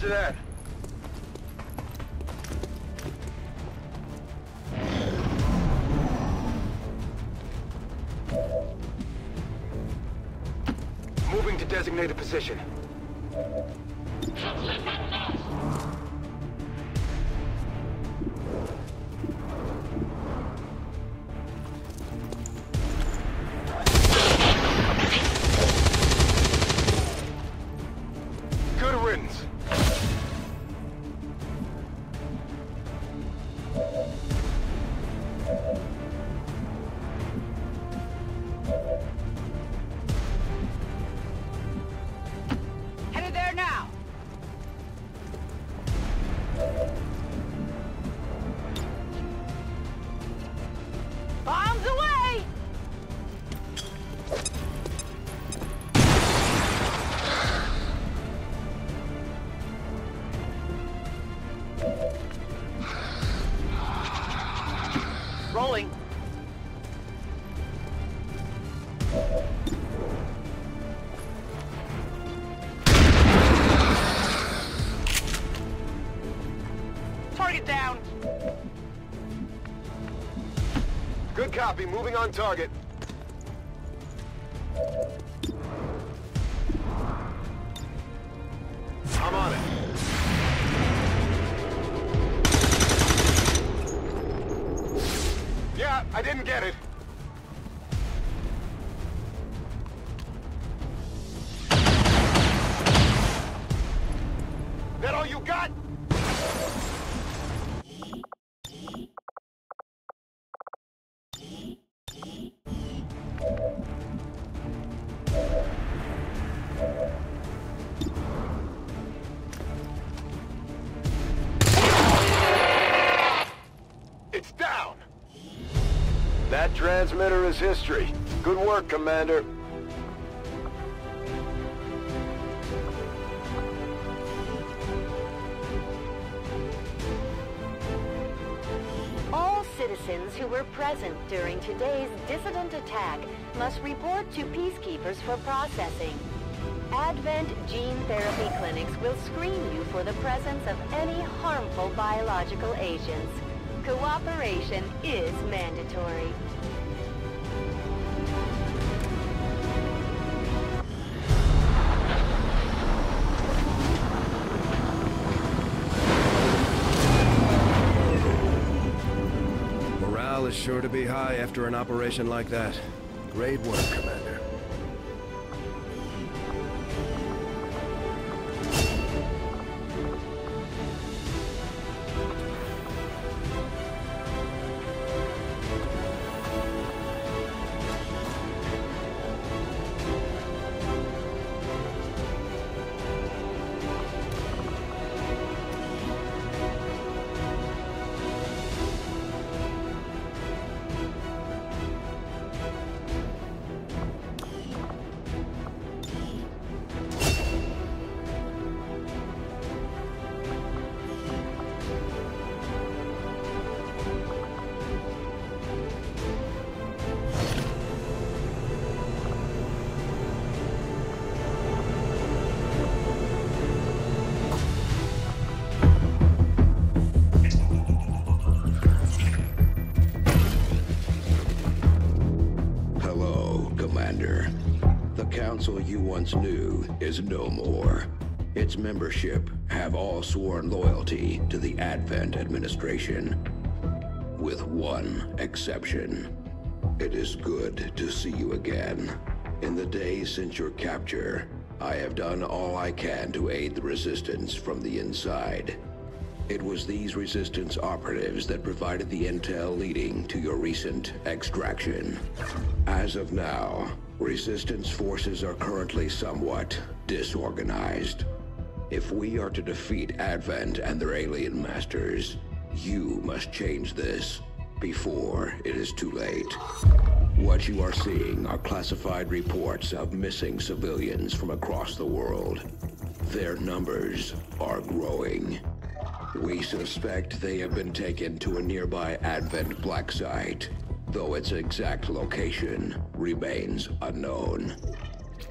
Roger that. Moving to designated position. Good riddance. Headed there now. Bombs away! Rolling. Target down. Good copy. Moving on target. I'm on it. Yeah, I didn't get it. That all you got? It's down! That transmitter is history. Good work, Commander. All citizens who were present during today's dissident attack must report to peacekeepers for processing. Advent Gene Therapy Clinics will screen you for the presence of any harmful biological agents. Cooperation is mandatory. Morale is sure to be high after an operation like that. Great work, Commander. The council you once knew is no more. Its membership have all sworn loyalty to the Advent administration. With one exception. It is good to see you again. In the days since your capture, I have done all I can to aid the resistance from the inside. It was these resistance operatives that provided the intel leading to your recent extraction. As of now, resistance forces are currently somewhat disorganized. If we are to defeat Advent and their alien masters, you must change this before it is too late. What you are seeing are classified reports of missing civilians from across the world. Their numbers are growing. We suspect they have been taken to a nearby Advent black site, though its exact location remains unknown.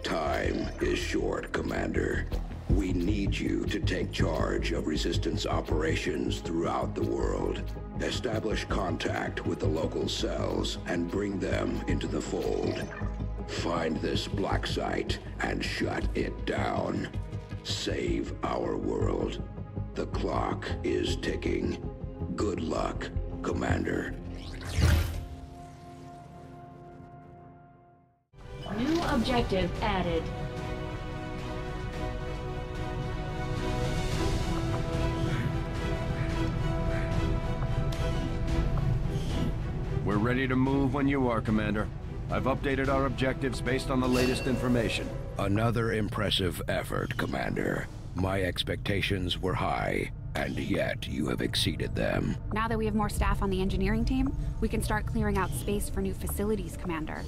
Time is short, Commander. We need you to take charge of Resistance operations throughout the world. Establish contact with the local cells and bring them into the fold. Find this black site and shut it down. Save our world. The clock is ticking. Good luck, Commander. New objective added. We're ready to move when you are, Commander. I've updated our objectives based on the latest information. Another impressive effort, Commander. My expectations were high, and yet you have exceeded them. Now that we have more staff on the engineering team, we can start clearing out space for new facilities, Commander.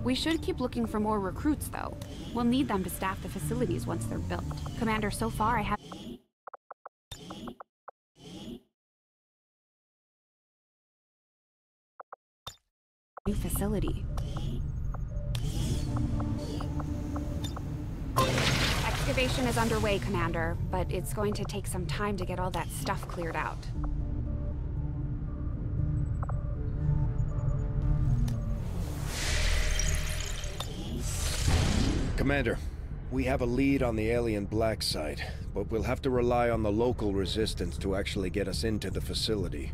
We should keep looking for more recruits, though. We'll need them to staff the facilities once they're built. Commander, so far I have... new facility. Excavation is underway, Commander, but it's going to take some time to get all that stuff cleared out. Commander, we have a lead on the alien black site, but we'll have to rely on the local resistance to actually get us into the facility.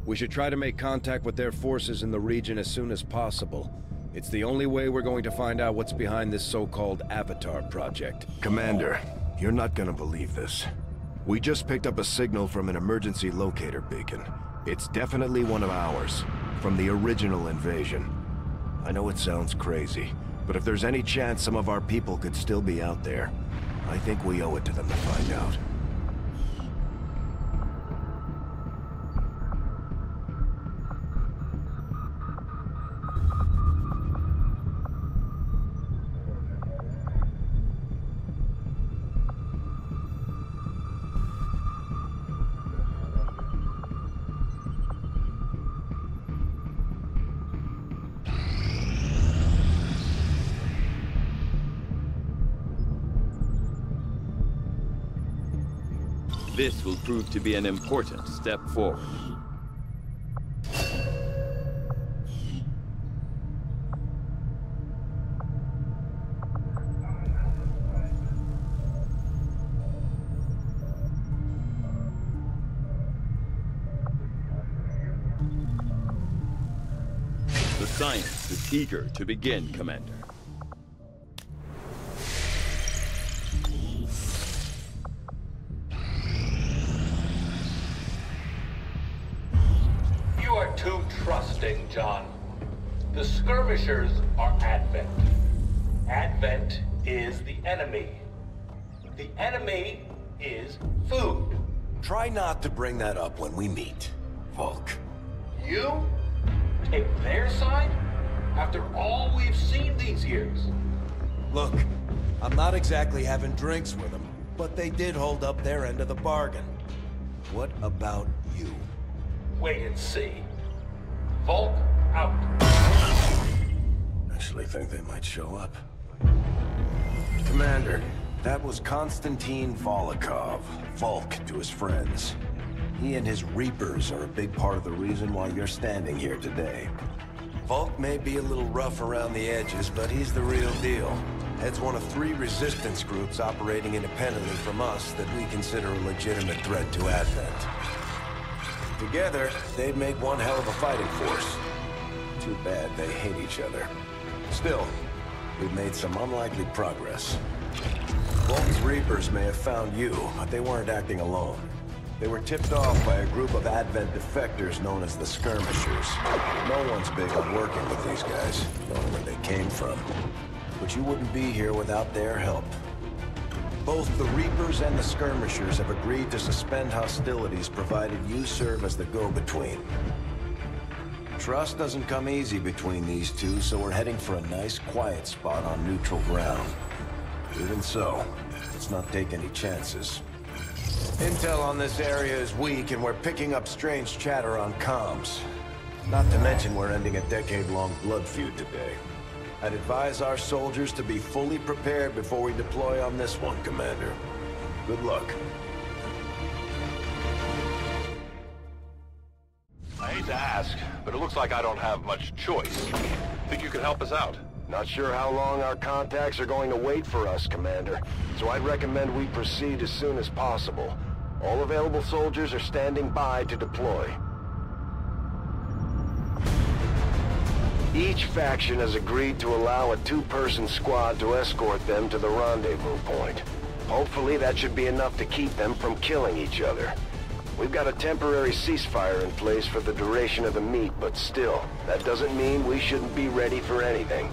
We should try to make contact with their forces in the region as soon as possible. It's the only way we're going to find out what's behind this so-called Avatar project. Commander, you're not gonna believe this. We just picked up a signal from an emergency locator beacon. It's definitely one of ours, from the original invasion. I know it sounds crazy, but if there's any chance some of our people could still be out there, I think we owe it to them to find out. This will prove to be an important step forward. The science is eager to begin, Commander. Too trusting, John. The skirmishers are Advent. Advent is the enemy. The enemy is food. Try not to bring that up when we meet, Volk. You take their side after all we've seen these years? Look, I'm not exactly having drinks with them, but they did hold up their end of the bargain. What about you? Wait and see. Volk out. Actually think they might show up. Commander, that was Konstantin Volokov, Volk to his friends. He and his Reapers are a big part of the reason why you're standing here today. Volk may be a little rough around the edges, but he's the real deal. Heads one of 3 resistance groups operating independently from us that we consider a legitimate threat to Advent. Together, they'd make one hell of a fighting force. Too bad they hate each other. Still, we've made some unlikely progress. Volk's Reapers may have found you, but they weren't acting alone. They were tipped off by a group of Advent defectors known as the Skirmishers. No one's big on working with these guys, knowing where they came from. But you wouldn't be here without their help. Both the Reapers and the Skirmishers have agreed to suspend hostilities provided you serve as the go-between. Trust doesn't come easy between these two, so we're heading for a nice, quiet spot on neutral ground. Even so, let's not take any chances. Intel on this area is weak, and we're picking up strange chatter on comms. Not to mention we're ending a decade-long blood feud today. I'd advise our soldiers to be fully prepared before we deploy on this one, Commander. Good luck. I hate to ask, but it looks like I don't have much choice. Think you could help us out? Not sure how long our contacts are going to wait for us, Commander. So I'd recommend we proceed as soon as possible. All available soldiers are standing by to deploy. Each faction has agreed to allow a two-person squad to escort them to the rendezvous point. Hopefully that should be enough to keep them from killing each other. We've got a temporary ceasefire in place for the duration of the meet, but still, that doesn't mean we shouldn't be ready for anything.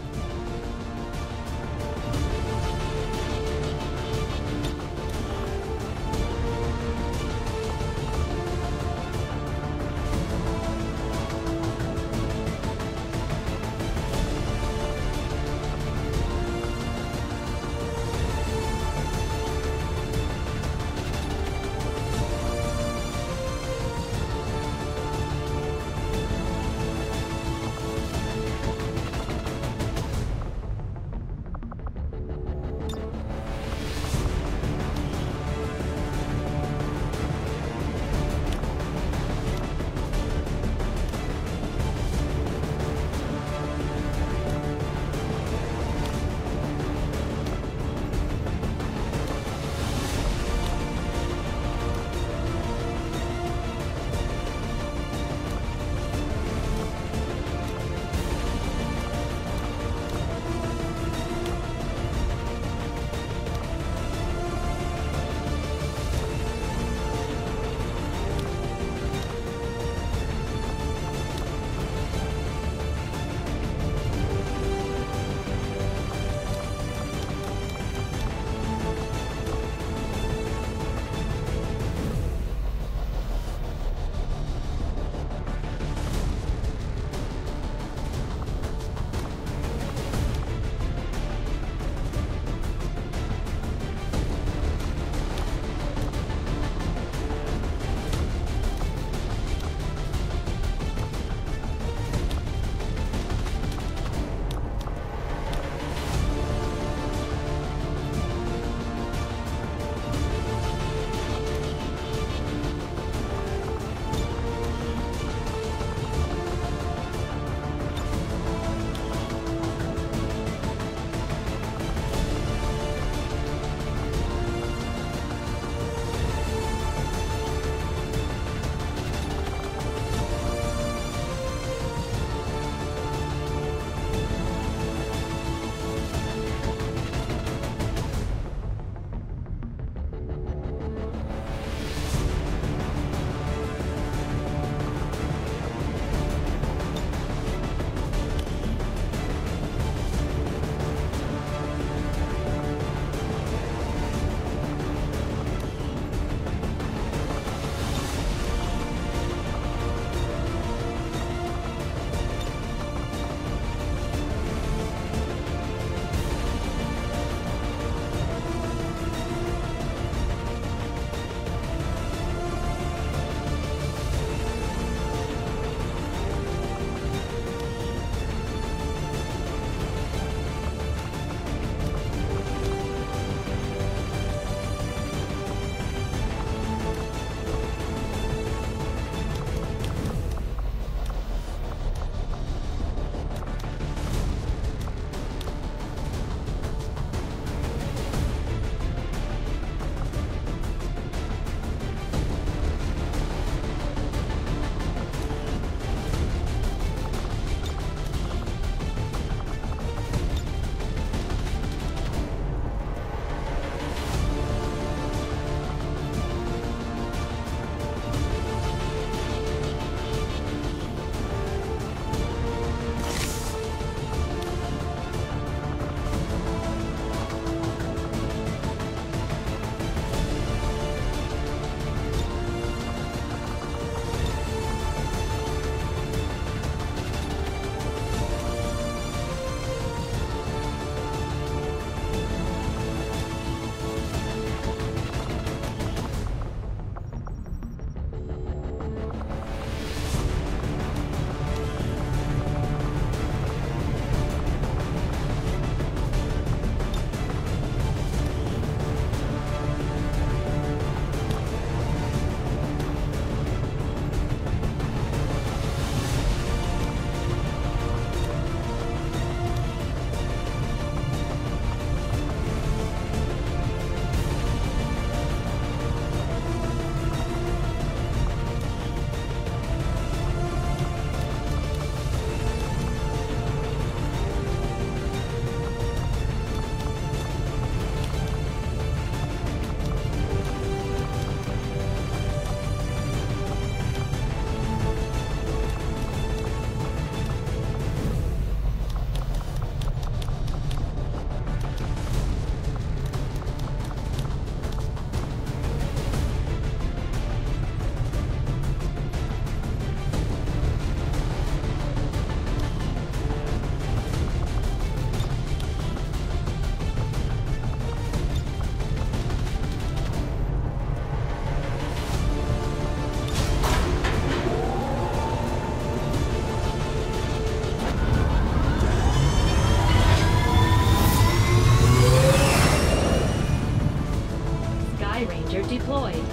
deployed.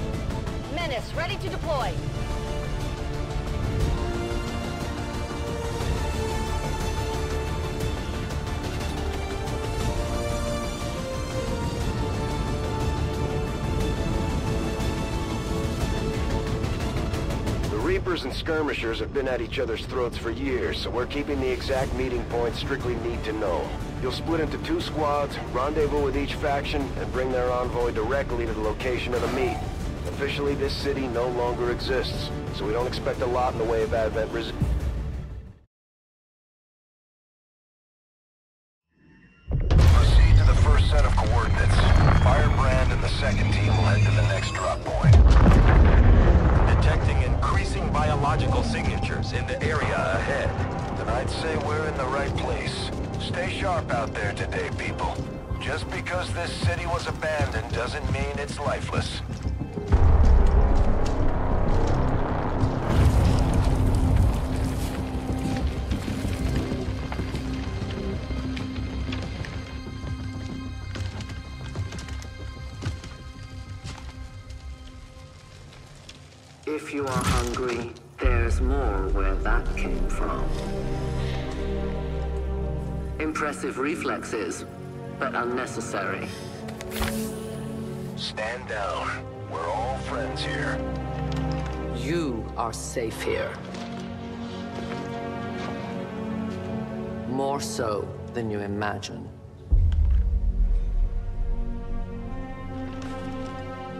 Menace, ready to deploy. Reapers and skirmishers have been at each other's throats for years, so we're keeping the exact meeting point strictly need to know. You'll split into 2 squads, rendezvous with each faction, and bring their envoy directly to the location of the meet. Officially, this city no longer exists, so we don't expect a lot in the way of Advent resistance. Proceed to the first set of coordinates. Firebrand and the second team will head to the next drop point. Detecting increasing biological signatures in the area ahead. Then I'd say we're in the right place. Stay sharp out there today, people. Just because this city was abandoned doesn't mean it's lifeless. If you are hungry, there's more where that came from. Impressive reflexes, but unnecessary. Stand down. We're all friends here. You are safe here. More so than you imagine.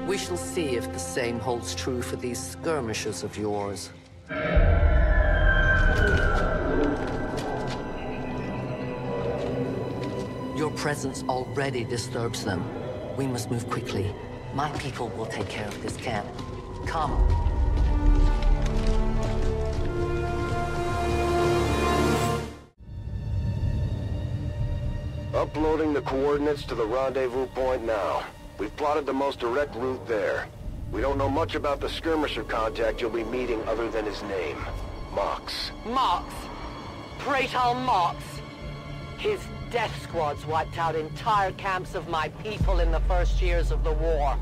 We shall see if the same holds true for these skirmishers of yours. Your presence already disturbs them. We must move quickly. My people will take care of this camp. Come. Uploading the coordinates to the rendezvous point now. We've plotted the most direct route there. We don't know much about the skirmisher contact you'll be meeting other than his name. Mox. Mox? Praetor Mox? His death squads wiped out entire camps of my people in the first years of the war.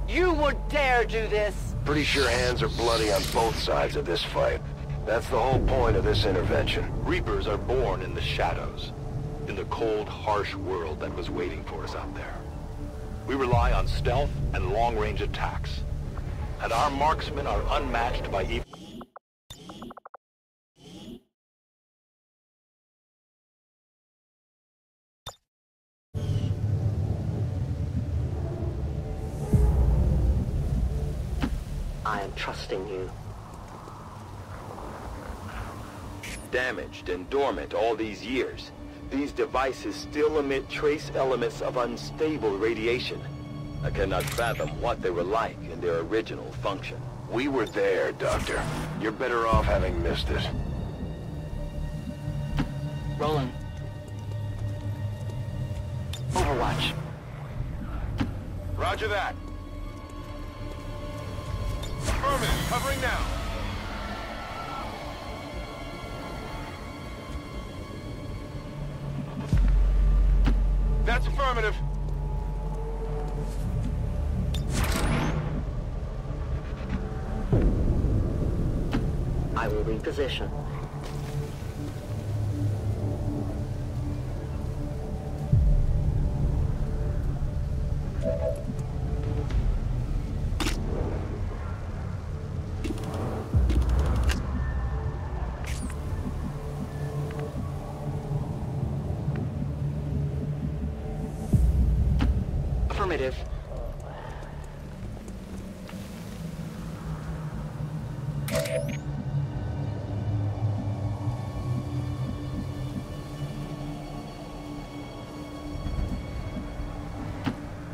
You would dare do this? Pretty sure hands are bloody on both sides of this fight. That's the whole point of this intervention. Reapers are born in the shadows, in the cold, harsh world that was waiting for us out there. We rely on stealth and long-range attacks, and our marksmen are unmatched by even... I am trusting you. Damaged and dormant all these years, these devices still emit trace elements of unstable radiation. I cannot fathom what they were like in their original function. We were there, Doctor. You're better off having missed it. Roland. Overwatch. Roger that. Affirmative, covering now. That's affirmative. I will reposition. Affirmative.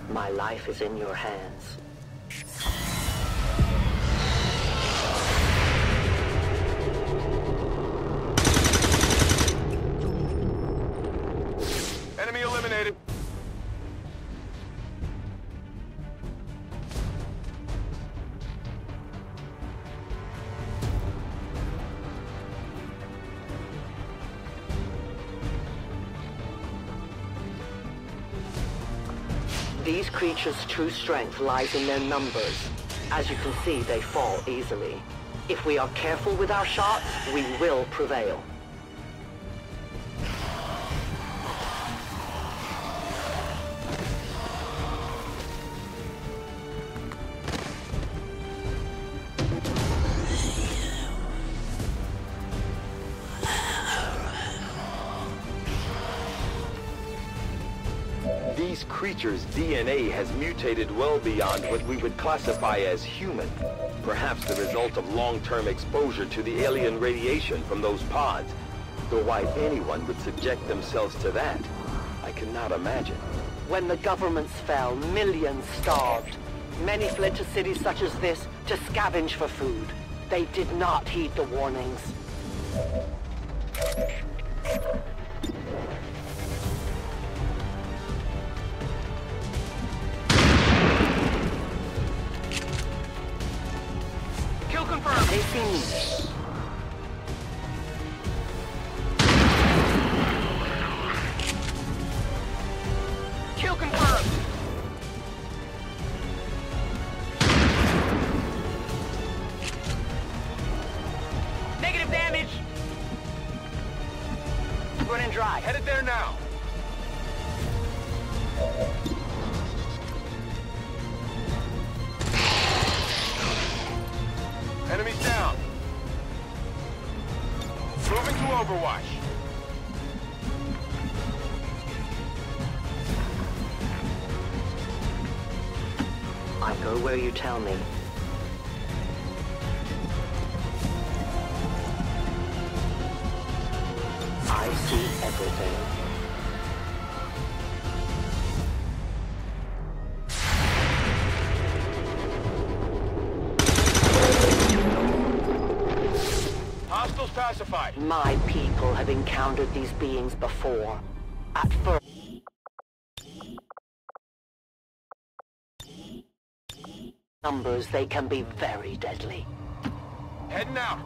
My life is in your hands. Enemy eliminated. These creatures' true strength lies in their numbers. As you can see, they fall easily. If we are careful with our shots, we will prevail. These creatures' DNA has mutated well beyond what we would classify as human. Perhaps the result of long-term exposure to the alien radiation from those pods. Though why anyone would subject themselves to that, I cannot imagine. When the governments fell, millions starved. Many fled to cities such as this to scavenge for food. They did not heed the warnings. Kill confirmed. They see me. Kill confirmed. Negative damage. Running dry. Headed there now. Enemies down. Moving to Overwatch. I go where you tell me. I see everything. Hostiles pacified. My people have encountered these beings before. At first, numbers, they can be very deadly. Heading out.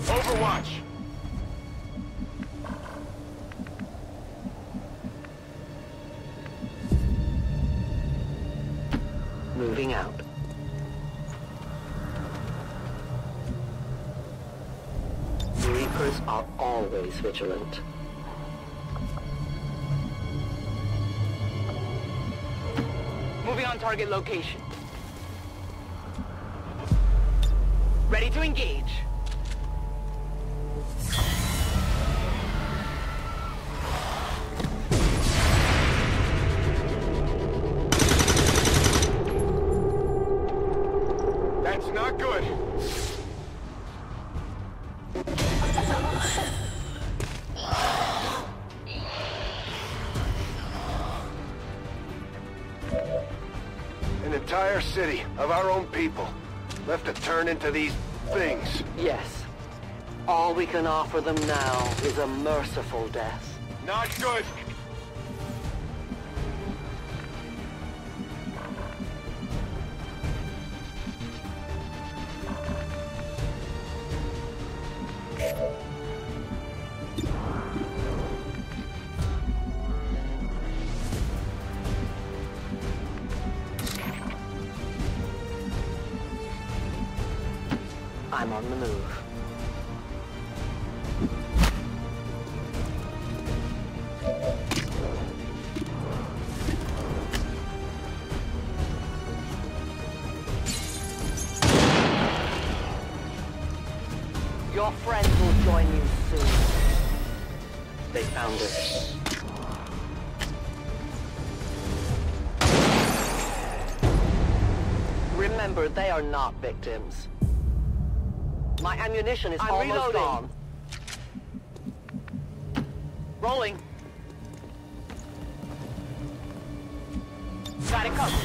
Overwatch. Moving out. Reapers are always vigilant. Moving on target location. Ready to engage. That's not good. An entire city of our own people left to turn into these things. Yes. All we can offer them now is a merciful death. Not good. I'm on the move. Your friends will join you soon. They found it. Remember, they are not victims. My ammunition is almost reloading. gone. Rolling. Got it covered.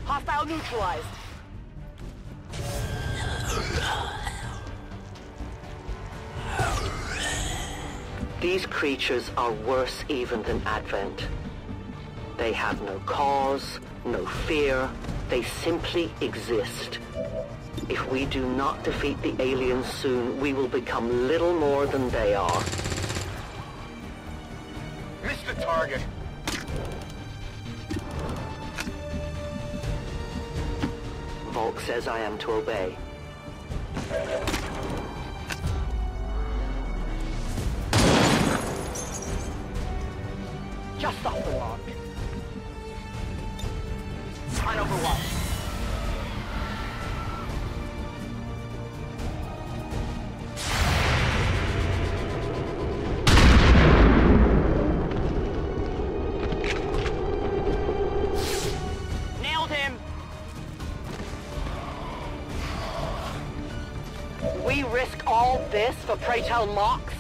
Hostile neutralized. These creatures are worse even than Advent. They have no cause, no fear. They simply exist. If we do not defeat the aliens soon, we will become little more than they are. Missed the target. Volk says I am to obey. Just off the mark. On Overwatch. Nailed him! We risk all this for pray tell Mox?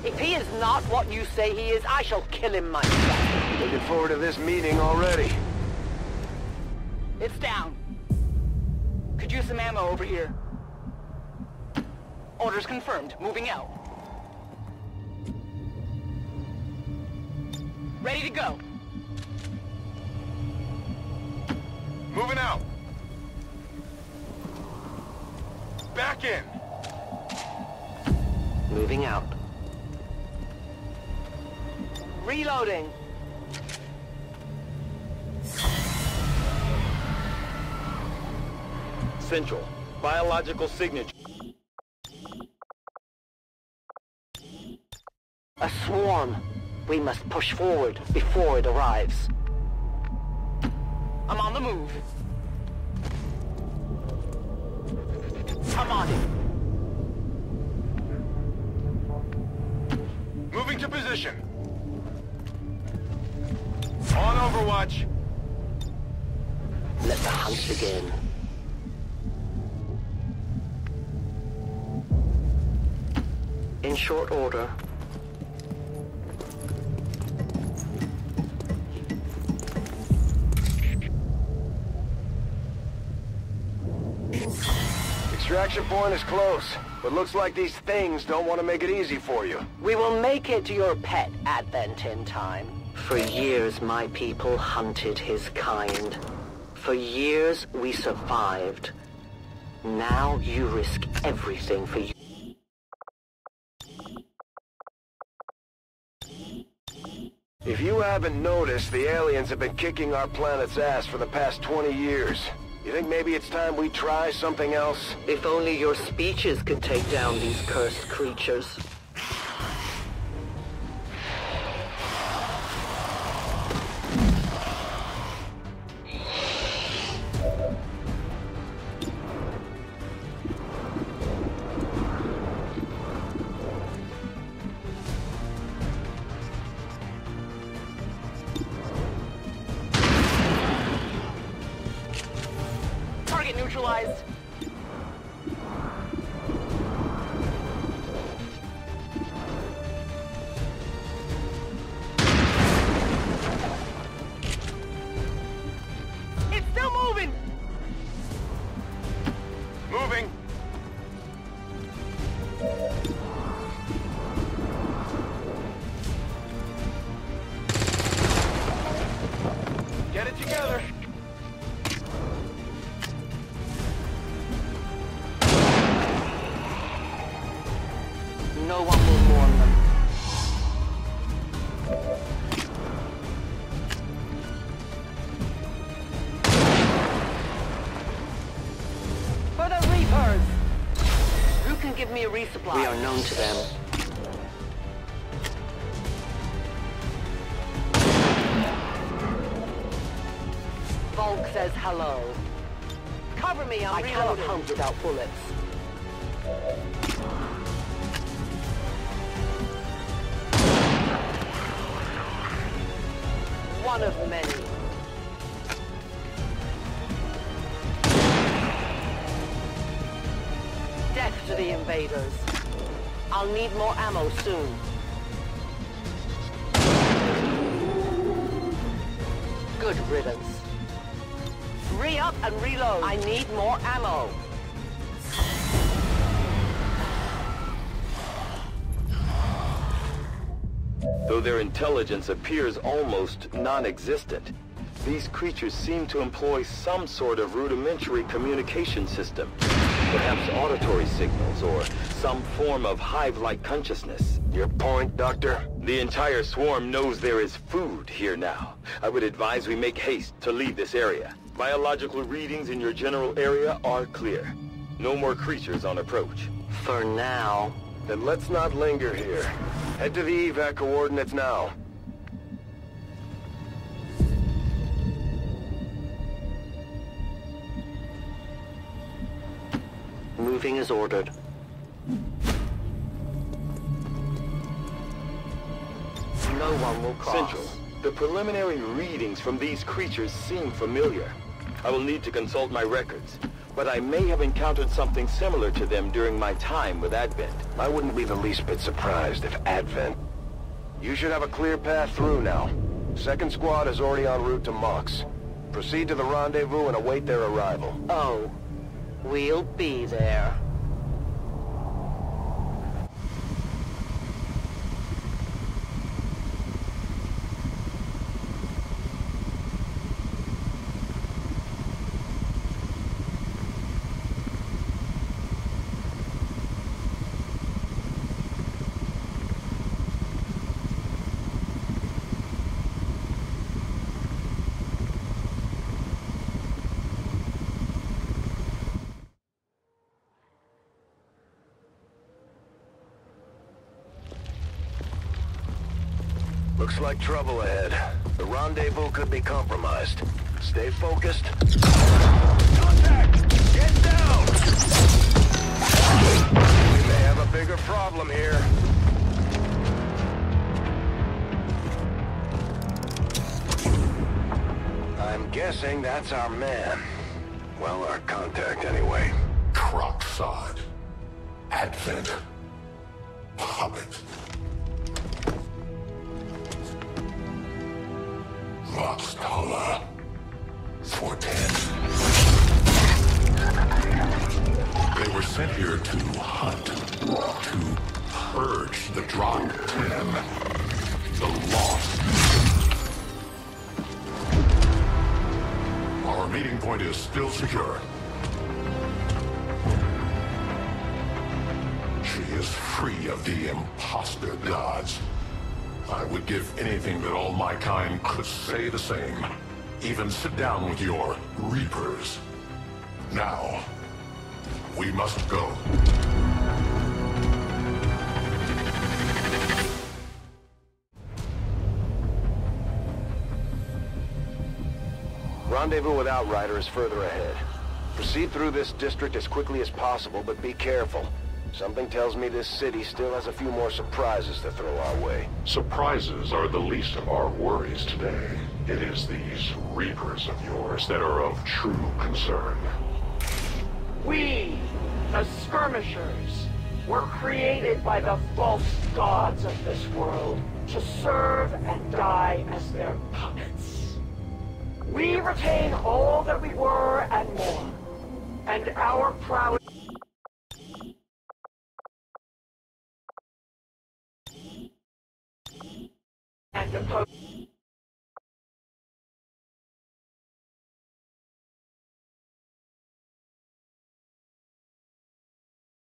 If he is not what you say he is, I shall kill him myself. Looking forward to this meeting already. It's down. Could use some ammo over here. Orders confirmed. Moving out. Ready to go. Moving out. Back in. Moving out. Reloading. Central. Biological signature. A swarm. We must push forward before it arrives. I'm on the move. I'm on it. Moving to position. On Overwatch. Let the hunt begin. In short order. Extraction point is close, but looks like these things don't want to make it easy for you. We will make it to your pet advent in time. For years, my people hunted his kind. For years, we survived. Now you risk everything for you. If you haven't noticed, the aliens have been kicking our planet's ass for the past 20 years. You think maybe it's time we try something else? If only your speeches could take down these cursed creatures. Target neutralized. It's still moving. Moving. Get it together. No one will warn them. For the Reapers! Who can give me a resupply? We are known to them. Volk says hello. Cover me, I'm reloading. I cannot hunt without bullets. One of many. Death to the invaders. I'll need more ammo soon. Good riddance. Re-up and reload. I need more ammo. though their intelligence appears almost non-existent. These creatures seem to employ some sort of rudimentary communication system. Perhaps auditory signals or some form of hive-like consciousness. Your point, Doctor? The entire swarm knows there is food here now. I would advise we make haste to leave this area. Biological readings in your general area are clear. No more creatures on approach. For now. Then let's not linger here. Head to the evac coordinates now. Moving as ordered. No one will cross. Central, the preliminary readings from these creatures seem familiar. I will need to consult my records, but I may have encountered something similar to them during my time with Advent. I wouldn't be the least bit surprised if Advent... You should have a clear path through now. Second squad is already en route to Mox. Proceed to the rendezvous and await their arrival. Oh, we'll be there. Looks like trouble ahead. The rendezvous could be compromised. Stay focused. Contact! Get down! We may have a bigger problem here. I'm guessing that's our man. Well, our contact anyway. Crocksod. Advent. Hobbit. Voxtala. 410. They were sent here to hunt, to purge the Drop 10, the lost. Our meeting point is still secure. She is free of the imposter gods. I would give anything that all my kind could say the same. Even sit down with your Reapers. Now, we must go. Rendezvous with Outrider is further ahead. Proceed through this district as quickly as possible, but be careful. Something tells me this city still has a few more surprises to throw our way. Surprises are the least of our worries today. It is these Reapers of yours that are of true concern. We, the Skirmishers, were created by the false gods of this world to serve and die as their puppets. We retain all that we were and more, and our proud and opposed.